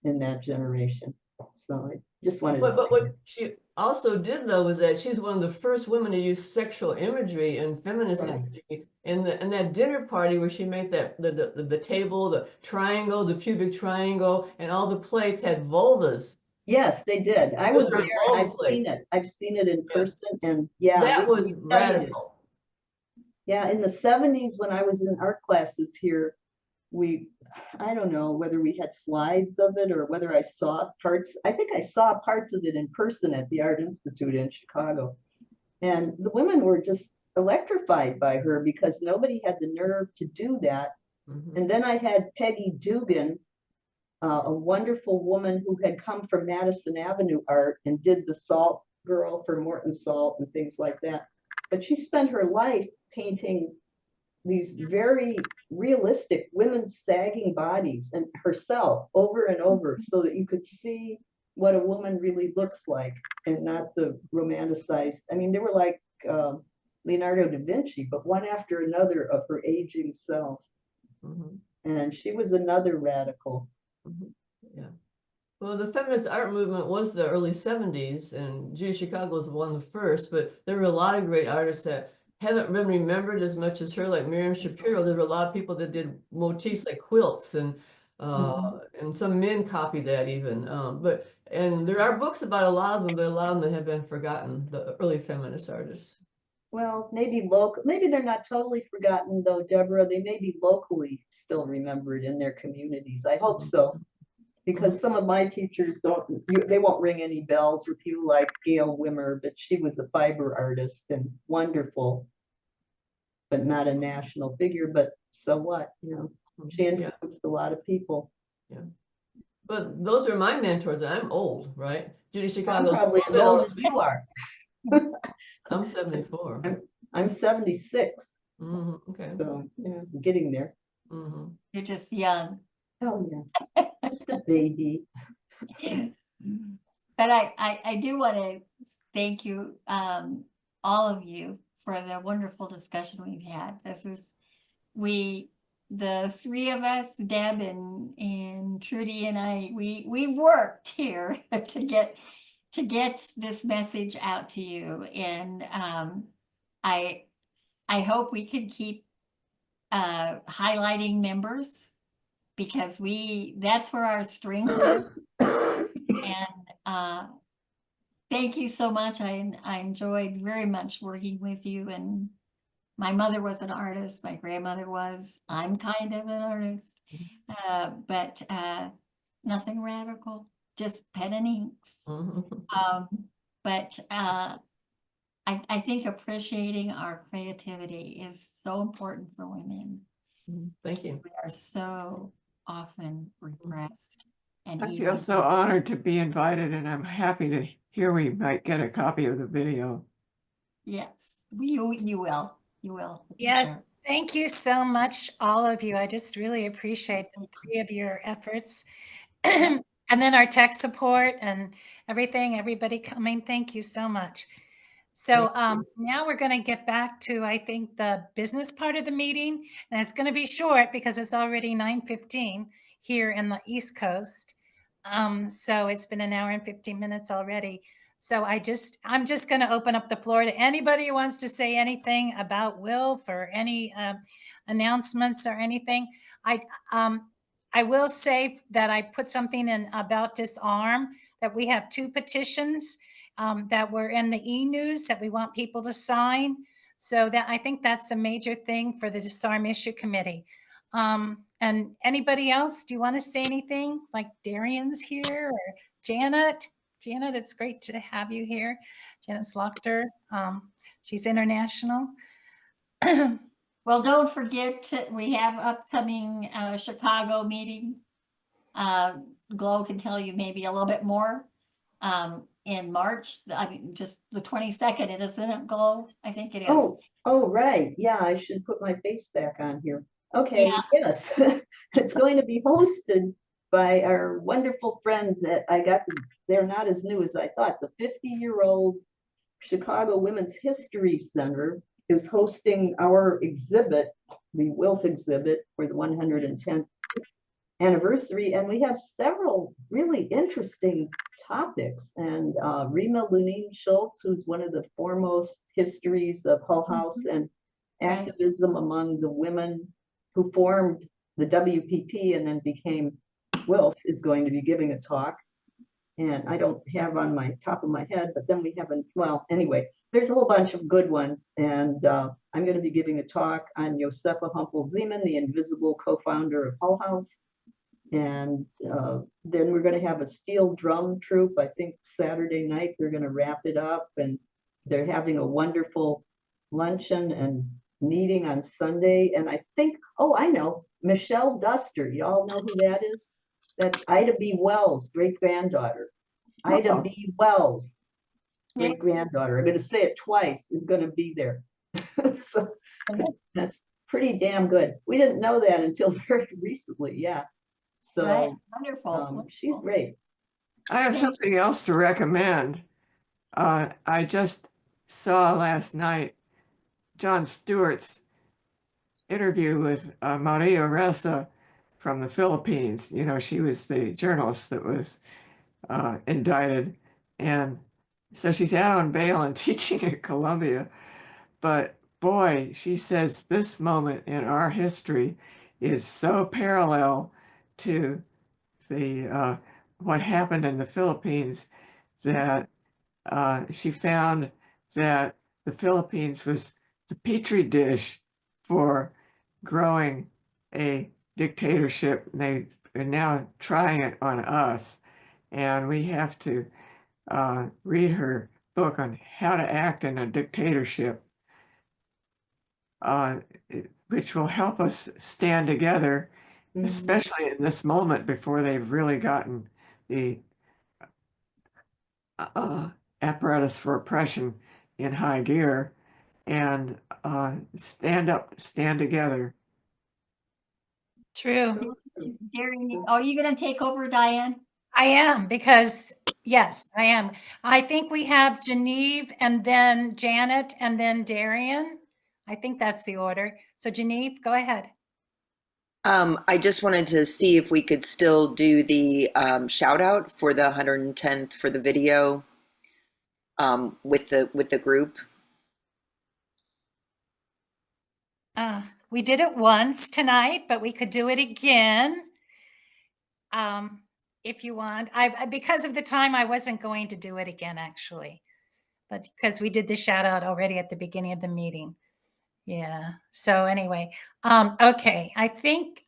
in that generation. So I just wanted to say. But what she also did, though, was that she's one of the first women to use sexual imagery and feminist imagery. And that dinner party where she made the table, the triangle, the pubic triangle, and all the plates had vulvas. Yes, they did. I was there. I've seen it. I've seen it in person, and that was radical. Yeah, in the 70s when I was in art classes here, I don't know whether we had slides of it or whether I saw parts. I think I saw parts of it in person at the Art Institute in Chicago. And the women were just electrified by her because nobody had the nerve to do that. And then I had Peggy Dugan, a wonderful woman who had come from Madison Avenue art and did the Salt Girl for Morton Salt and things like that. But she spent her life painting these very realistic women's sagging bodies and herself over and over so that you could see what a woman really looks like and not the romanticized. I mean, they were like Leonardo da Vinci, but one after another of her aging self. And she was another radical. Yeah. Well, the feminist art movement was the early 70s, and Judy Chicago was one of the first, but there were a lot of great artists that haven't been remembered as much as her, like Miriam Shapiro. There were a lot of people that did motifs like quilts, and some men copied that even. And there are books about a lot of them, but a lot of them have been forgotten, the early feminist artists. Well, maybe they're not totally forgotten though, Deborah. They may be locally still remembered in their communities. I hope so, because some of my teachers they won't ring any bells with you like Gail Wimmer, but she was a fiber artist and wonderful, but not a national figure. But so what, you know, she influenced a lot of people. Yeah. But those are my mentors, and I'm old, right? Judy Chicago. I'm probably as old as you are. I'm 74. I'm 76. Okay. So yeah, I'm getting there. You're just young. Oh yeah, just a baby. But I do want to thank you, all of you, for the wonderful discussion we've had. The three of us, Deb and Trudy and I, we've worked here to get this message out to you. And I hope we can keep highlighting members, because that's where our strength is. And thank you so much. I enjoyed very much working with you. And my mother was an artist. My grandmother was. I'm kind of an artist, but nothing radical, just pen and inks. But I think appreciating our creativity is so important for women. Thank you. We are so often repressed. And I feel so honored to be invited, and I'm happy to hear we might get a copy of the video. Yes, you will. You will. Yes, sure. thank you so much, all of you. I just really appreciate the three of your efforts. And then our tech support and everything, everybody coming. Thank you so much. So now we're going to get back to, I think, the business part of the meeting. And it's going to be short because it's already 9:15 here in the East Coast. So it's been an hour and 15 minutes already. So I'm just going to open up the floor to anybody who wants to say anything about WILPF or any announcements or anything. I will say that I put something in about Disarm, that we have 2 petitions that were in the e-news that we want people to sign. So that I think that's the major thing for the Disarm Issue Committee. And anybody else, do you want to say anything? Like Darian's here, or Janet? Janet, it's great to have you here. Janet Slaughter, she's international. Well, don't forget, we have upcoming Chicago meeting. Glo can tell you maybe a little bit more in March. I mean, just the 22nd, it isn't Glo? I think it is. Oh, right. Yeah, I should put my face back on here. Okay, yes. It's going to be hosted by our wonderful friends that they're not as new as I thought. The 50-year-old Chicago Women's History Center is hosting our exhibit, the WILPF exhibit, for the 110th anniversary. And we have several really interesting topics. And Rima Lunine Schultz, who's one of the foremost histories of Hull House and activism among the women who formed the WPP and then became WILPF, is going to be giving a talk. And I don't have on my top of my head, but then we haven't, well, anyway, there's a whole bunch of good ones. And I'm going to be giving a talk on Josefa Humpel-Zeman, the invisible co-founder of Hull House. And then we're going to have a steel drum troupe. I think Saturday night, they're going to wrap it up. And they're having a wonderful luncheon and meeting on Sunday. And I think, oh, I know, Michelle Duster. Y'all know who that is? That's Ida B. Wells' great-granddaughter. Ida B. Wells, great-granddaughter. I'm going to say it twice, is going to be there. So that's pretty damn good. We didn't know that until very recently. Yeah. So Right. Wonderful. she's great. I have something else to recommend. I just saw last night Jon Stewart's interview with Maria Ressa from the Philippines. You know, she was the journalist that was indicted. And so she's out on bail and teaching at Columbia. But boy, she says this moment in our history is so parallel to the what happened in the Philippines that she found that the Philippines was the petri dish for growing a dictatorship. They are now trying it on us, and we have to read her book on how to act in a dictatorship, which will help us stand together, especially in this moment before they've really gotten the apparatus for oppression in high gear, and stand up, stand together. True. Are you going to take over, Diane? I am, because yes, I am. I think we have Genevieve and then Janet and then Darian. I think that's the order. So Genevieve, go ahead. I just wanted to see if we could still do the shout out for the 110th for the video with the group. We did it once tonight, but we could do it again if you want. Because of the time, I wasn't going to do it again, actually, but because we did the shout out already at the beginning of the meeting. Yeah. So anyway, okay. I think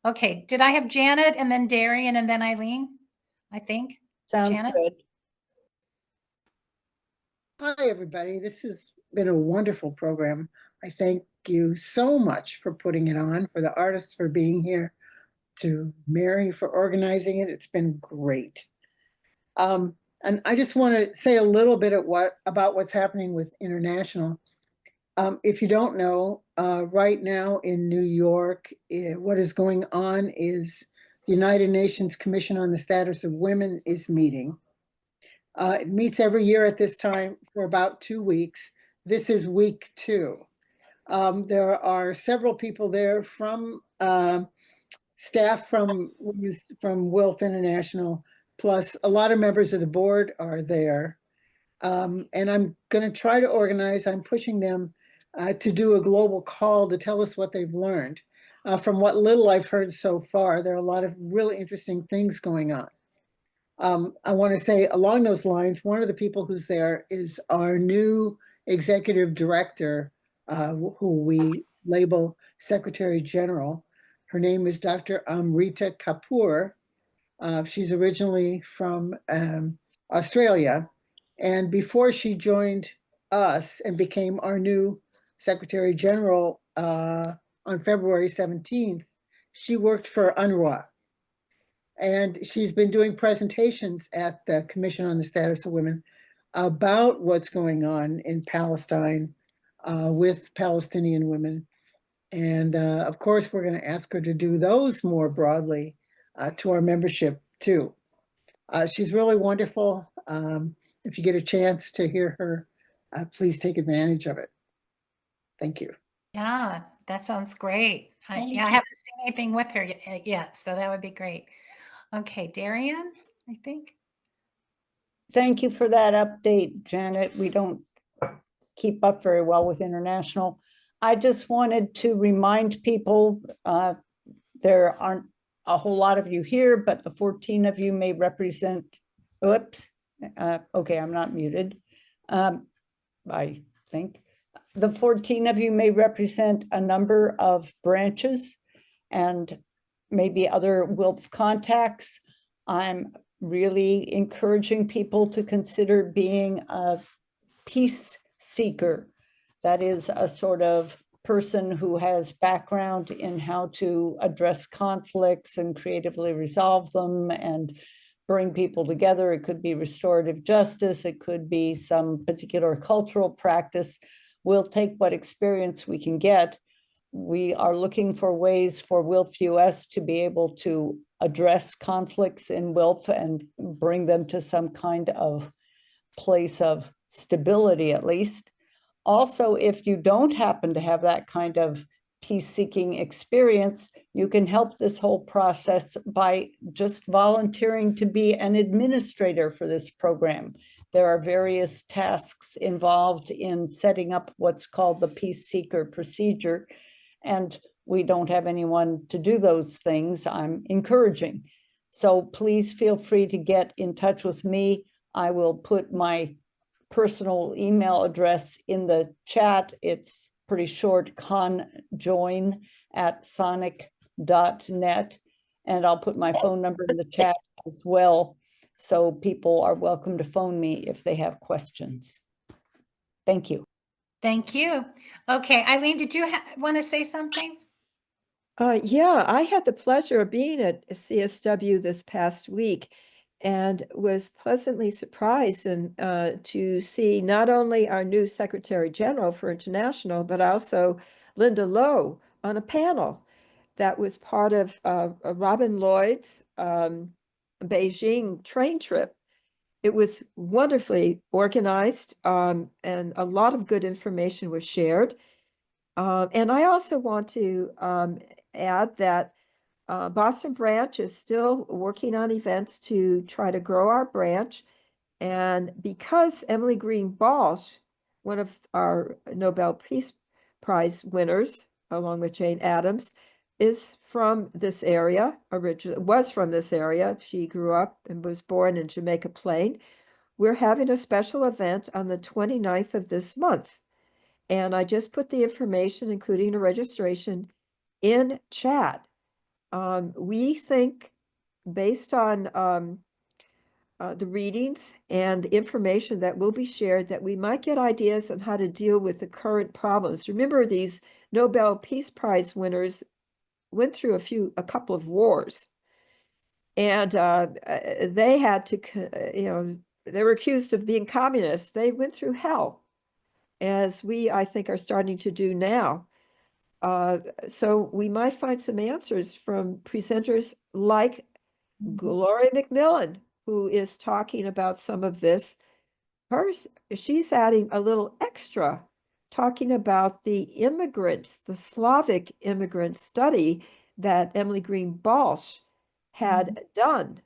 okay. Did I have Janet and then Darian and then Eileen? I think. Sounds Janet? good. Hi, everybody. This has been a wonderful program. I thank you so much for putting it on, for the artists for being here, to Mary for organizing it. It's been great. And I just want to say a little bit about what's happening with International. If you don't know, right now in New York, what is going on is the United Nations Commission on the Status of Women is meeting. It meets every year at this time for about 2 weeks. This is week 2. There are several people there from staff from WILPF International, plus a lot of members of the board are there. And I'm going to try to organize, I'm pushing them to do a global call to tell us what they've learned. From what little I've heard so far, there are a lot of really interesting things going on. I want to say along those lines, one of the people who's there is our new executive director, who we label Secretary General. Her name is Dr. Amrita Kapoor. She's originally from Australia. And before she joined us and became our new Secretary General on February 17th, she worked for UNRWA. And she's been doing presentations at the Commission on the Status of Women about what's going on in Palestine with Palestinian women. And of course, we're going to ask her to do those more broadly to our membership too. She's really wonderful. If you get a chance to hear her, please take advantage of it. Thank you. Yeah, that sounds great. I haven't seen anything with her yet, so that would be great. Okay, Darian, I think. Thank you for that update, Janet. We don't keep up very well with International. I just wanted to remind people, there aren't a whole lot of you here, but the 14 of you may represent, oops, okay, I'm not muted. I think the 14 of you may represent a number of branches and maybe other WILPF contacts. I'm really encouraging people to consider being a peace seeker. That is a sort of person who has background in how to address conflicts and creatively resolve them and bring people together. It could be restorative justice. It could be some particular cultural practice. We'll take what experience we can get. We are looking for ways for WILPF US to be able to address conflicts in WILPF and bring them to some kind of place of stability, at least. Also, if you don't happen to have that kind of peace-seeking experience, you can help this whole process by just volunteering to be an administrator for this program. There are various tasks involved in setting up what's called the peace seeker procedure, and we don't have anyone to do those things. I'm encouraging. So please feel free to get in touch with me. I will put my personal email address in the chat. It's pretty short, conjoin@sonic.net. And I'll put my phone number in the chat as well. So people are welcome to phone me if they have questions. Thank you. Thank you. Okay, Eileen, did you want to say something? Yeah, I had the pleasure of being at CSW this past week and was pleasantly surprised to see not only our new Secretary General for International, but also Linda Lowe on a panel that was part of Robin Lloyd's Beijing train trip. It was wonderfully organized and a lot of good information was shared. And I also want to add that Boston Branch is still working on events to try to grow our branch. And because Emily Green Balch, one of our Nobel Peace Prize winners, along with Jane Addams, is from this area, was from this area. She grew up and was born in Jamaica Plain. We're having a special event on the 29th of this month. And I just put the information, including the registration, in chat. We think, based on the readings and information that will be shared, that we might get ideas on how to deal with the current problems. Remember, these Nobel Peace Prize winners went through a couple of wars, and they had to, they were accused of being communists. They went through hell, as we, I think, are starting to do now. So we might find some answers from presenters like Gloria McMillan, who is talking about some of this. She's adding a little extra, talking about the immigrants, the Slavic immigrant study that Emily Green Balch had done.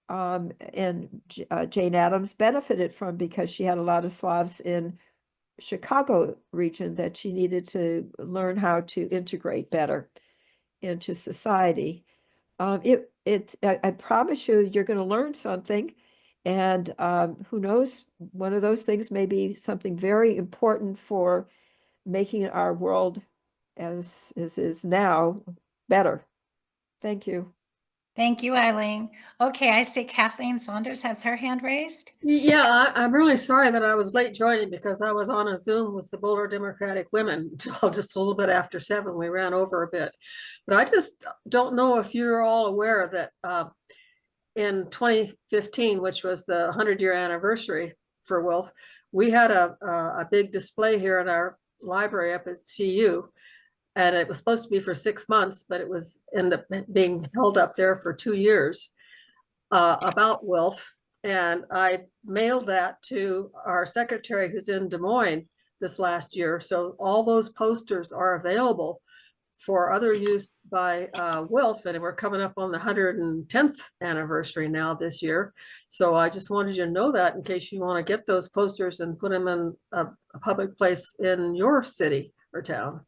And Jane Addams benefited from, because she had a lot of Slavs in Chicago region that she needed to learn how to integrate better into society. I promise you, you're going to learn something, and who knows, one of those things may be something very important for making our world as is now better. Thank you. Thank you, Eileen. Okay, I see Kathleen Saunders has her hand raised. Yeah, I'm really sorry that I was late joining, because I was on a Zoom with the Boulder Democratic Women until just a little bit after 7. We ran over a bit. But I just don't know if you're all aware that in 2015, which was the 100-year anniversary for WILPF, we had a big display here in our library up at CU. And it was supposed to be for 6 months, but it was ended up being held up there for 2 years about WILPF. And I mailed that to our secretary, who's in Des Moines this last year. So all those posters are available for other use by WILPF. And we're coming up on the 110th anniversary now this year. So I just wanted you to know that, in case you want to get those posters and put them in a public place in your city or town.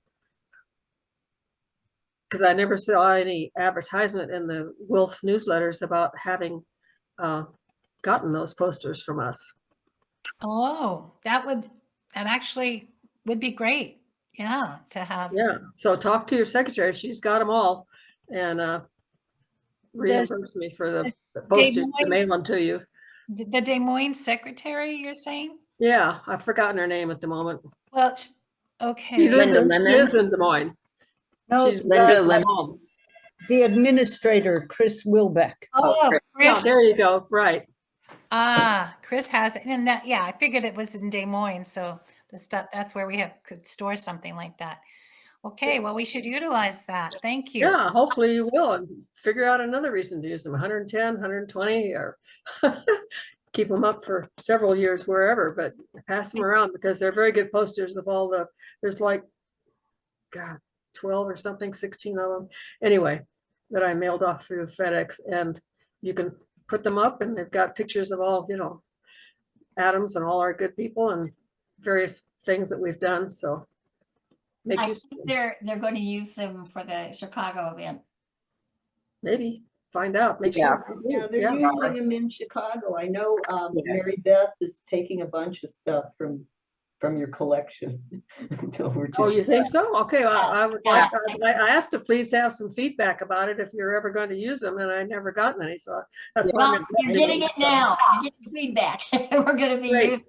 Because I never saw any advertisement in the WILPF newsletters about having gotten those posters from us. Oh, that actually would be great. Yeah, to have. Yeah, so talk to your secretary. She's got them all, and reimburse me for the postage to mail them to you. The Des Moines secretary, you're saying? Yeah, I've forgotten her name at the moment. Well, She okay. Linda lives Lemons? in Des Moines. No, She's Linda from Lemon. home. the administrator, Chris Wilbeck. Oh, Yeah, Chris. there you go. Right. Chris has it. And that, yeah, I figured it was in Des Moines. So the stuff, that's where we could store something like that. Okay, well, we should utilize that. Thank you. Yeah, hopefully you will and figure out another reason to use them, 110, 120, or keep them up for several years wherever, but pass them around because they're very good posters of all the, there's like, God, 12 or something, 16 of them. Anyway, that I mailed off through FedEx, and you can put them up and they've got pictures of all, Addams and all our good people and various things that we've done. So make I use think of them. they're going to use them for the Chicago event. Maybe find out, make Yeah. sure. Yeah, they're using them in Chicago. I know Yes. Mary Beth is taking a bunch of stuff from your collection over to Oh, you Chicago. think so? Okay, I would Yeah. like, I asked to please have some feedback about it if you're ever going to use them, and I never gotten any, so that's why. Well, you're getting it now. You're getting feedback. We're going to be Great. using.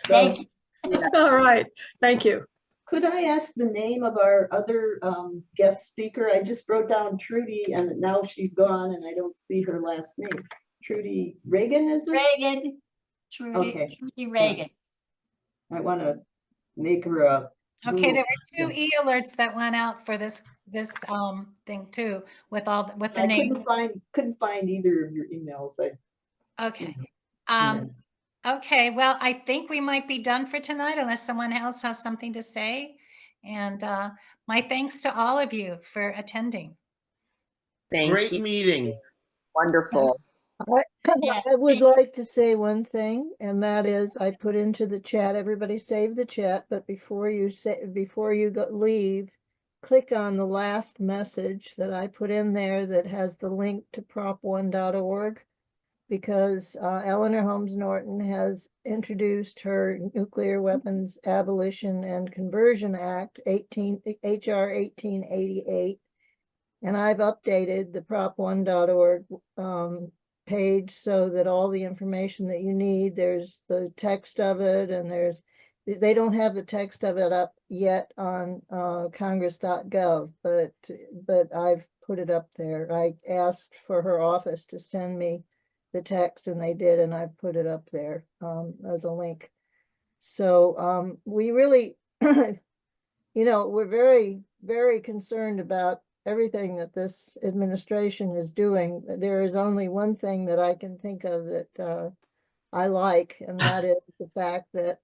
Thank you. All right, thank you. Could I ask the name of our other guest speaker? I just wrote down Trudy and now she's gone and I don't see her last name. Trudy Reagan, is it? Reagan, Trudy, Okay. Trudy Reagan. I want to make her a. Okay, there Google. were 2 e-alerts that went out for this thing too, with the I name. couldn't find either of your emails. Okay. Yes. Okay, well, I think we might be done for tonight unless someone else has something to say. And my thanks to all of you for attending. Thank Great you. meeting. Wonderful. Yes, I would thank- like to say one thing, and that is I put into the chat, everybody save the chat, but before you leave, click on the last message that I put in there that has the link to prop1.org, because Eleanor Holmes Norton has introduced her Nuclear Weapons Abolition and Conversion Act, HR 1888, and I've updated the prop1.org page so that all the information that you need, there's the text of it, and they don't have the text of it up yet on congress.gov, but I've put it up there. I asked for her office to send me the text and they did, and I've put it up there as a link. So we really, we're very, very concerned about everything that this administration is doing. There is only one thing that I can think of that I like, and that is the fact that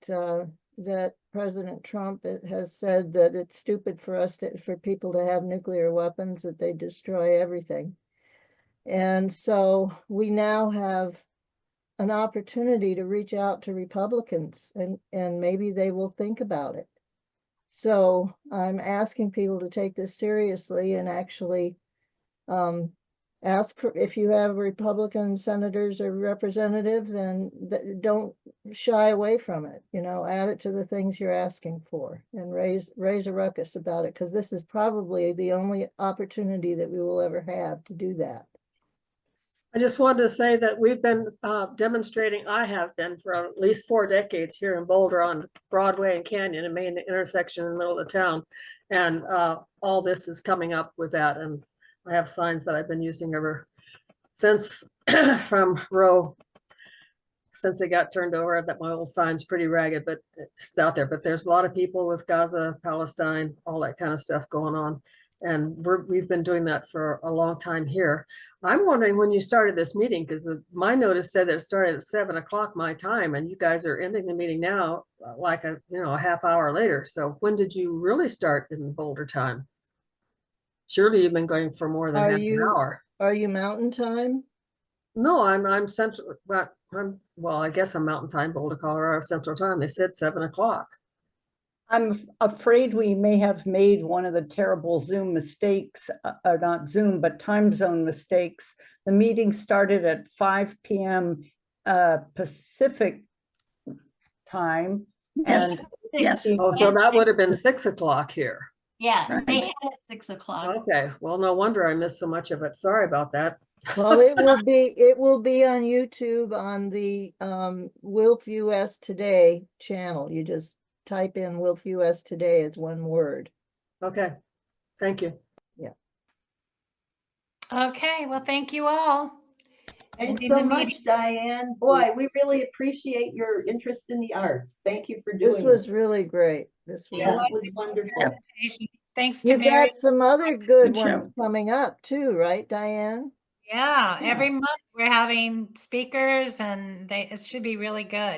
that President Trump has said that it's stupid for people to have nuclear weapons, that they destroy everything. And so we now have an opportunity to reach out to Republicans, and maybe they will think about it. So I'm asking people to take this seriously and actually ask for, if you have Republican senators or representatives, then don't shy away from it. Add it to the things you're asking for and raise a ruckus about it, because this is probably the only opportunity that we will ever have to do that. I just wanted to say that we've been demonstrating, I have been for at least 4 decades here in Boulder on Broadway and Canyon, and main intersection in the middle of the town. And all this is coming up with that. And I have signs that I've been using ever since from Roe, since they got turned over. That my old sign's pretty ragged, but it's out there. But there's a lot of people with Gaza, Palestine, all that kind of stuff going on. And we've been doing that for a long time here. I'm wondering when you started this meeting, because my notice said that it started at 7 o'clock my time, and you guys are ending the meeting now, like a half hour later. So when did you really start in Boulder time? Surely you've been going for more than half an hour. Are you Mountain Time? No, I'm Central. Well, I guess I'm Mountain Time, Boulder, Colorado Central Time. They said 7 o'clock. I'm afraid we may have made one of the terrible Zoom mistakes, or not Zoom, but time zone mistakes. The meeting started at 5 p.m. Pacific time. Yes. And Yes. Oh, so that would have been 6 o'clock here. Yeah, they had it at 6 o'clock. Okay, well, no wonder I missed so much of it. Sorry about that. Well, it will be on YouTube on the WILPF US Today channel. You just type in WILPF US Today as one word. Okay, thank you. Okay, well, thank you all. Thanks Ending so the much, meeting. Diane. Boy, we really appreciate your interest in the arts. Thank you for doing This was really great. This was. Yeah, It it was wonderful. presentation. Thanks to You Mary. got some other good Good ones show. coming up too, right, Diane? Yeah, Yeah. every month we're having speakers and it should be really good.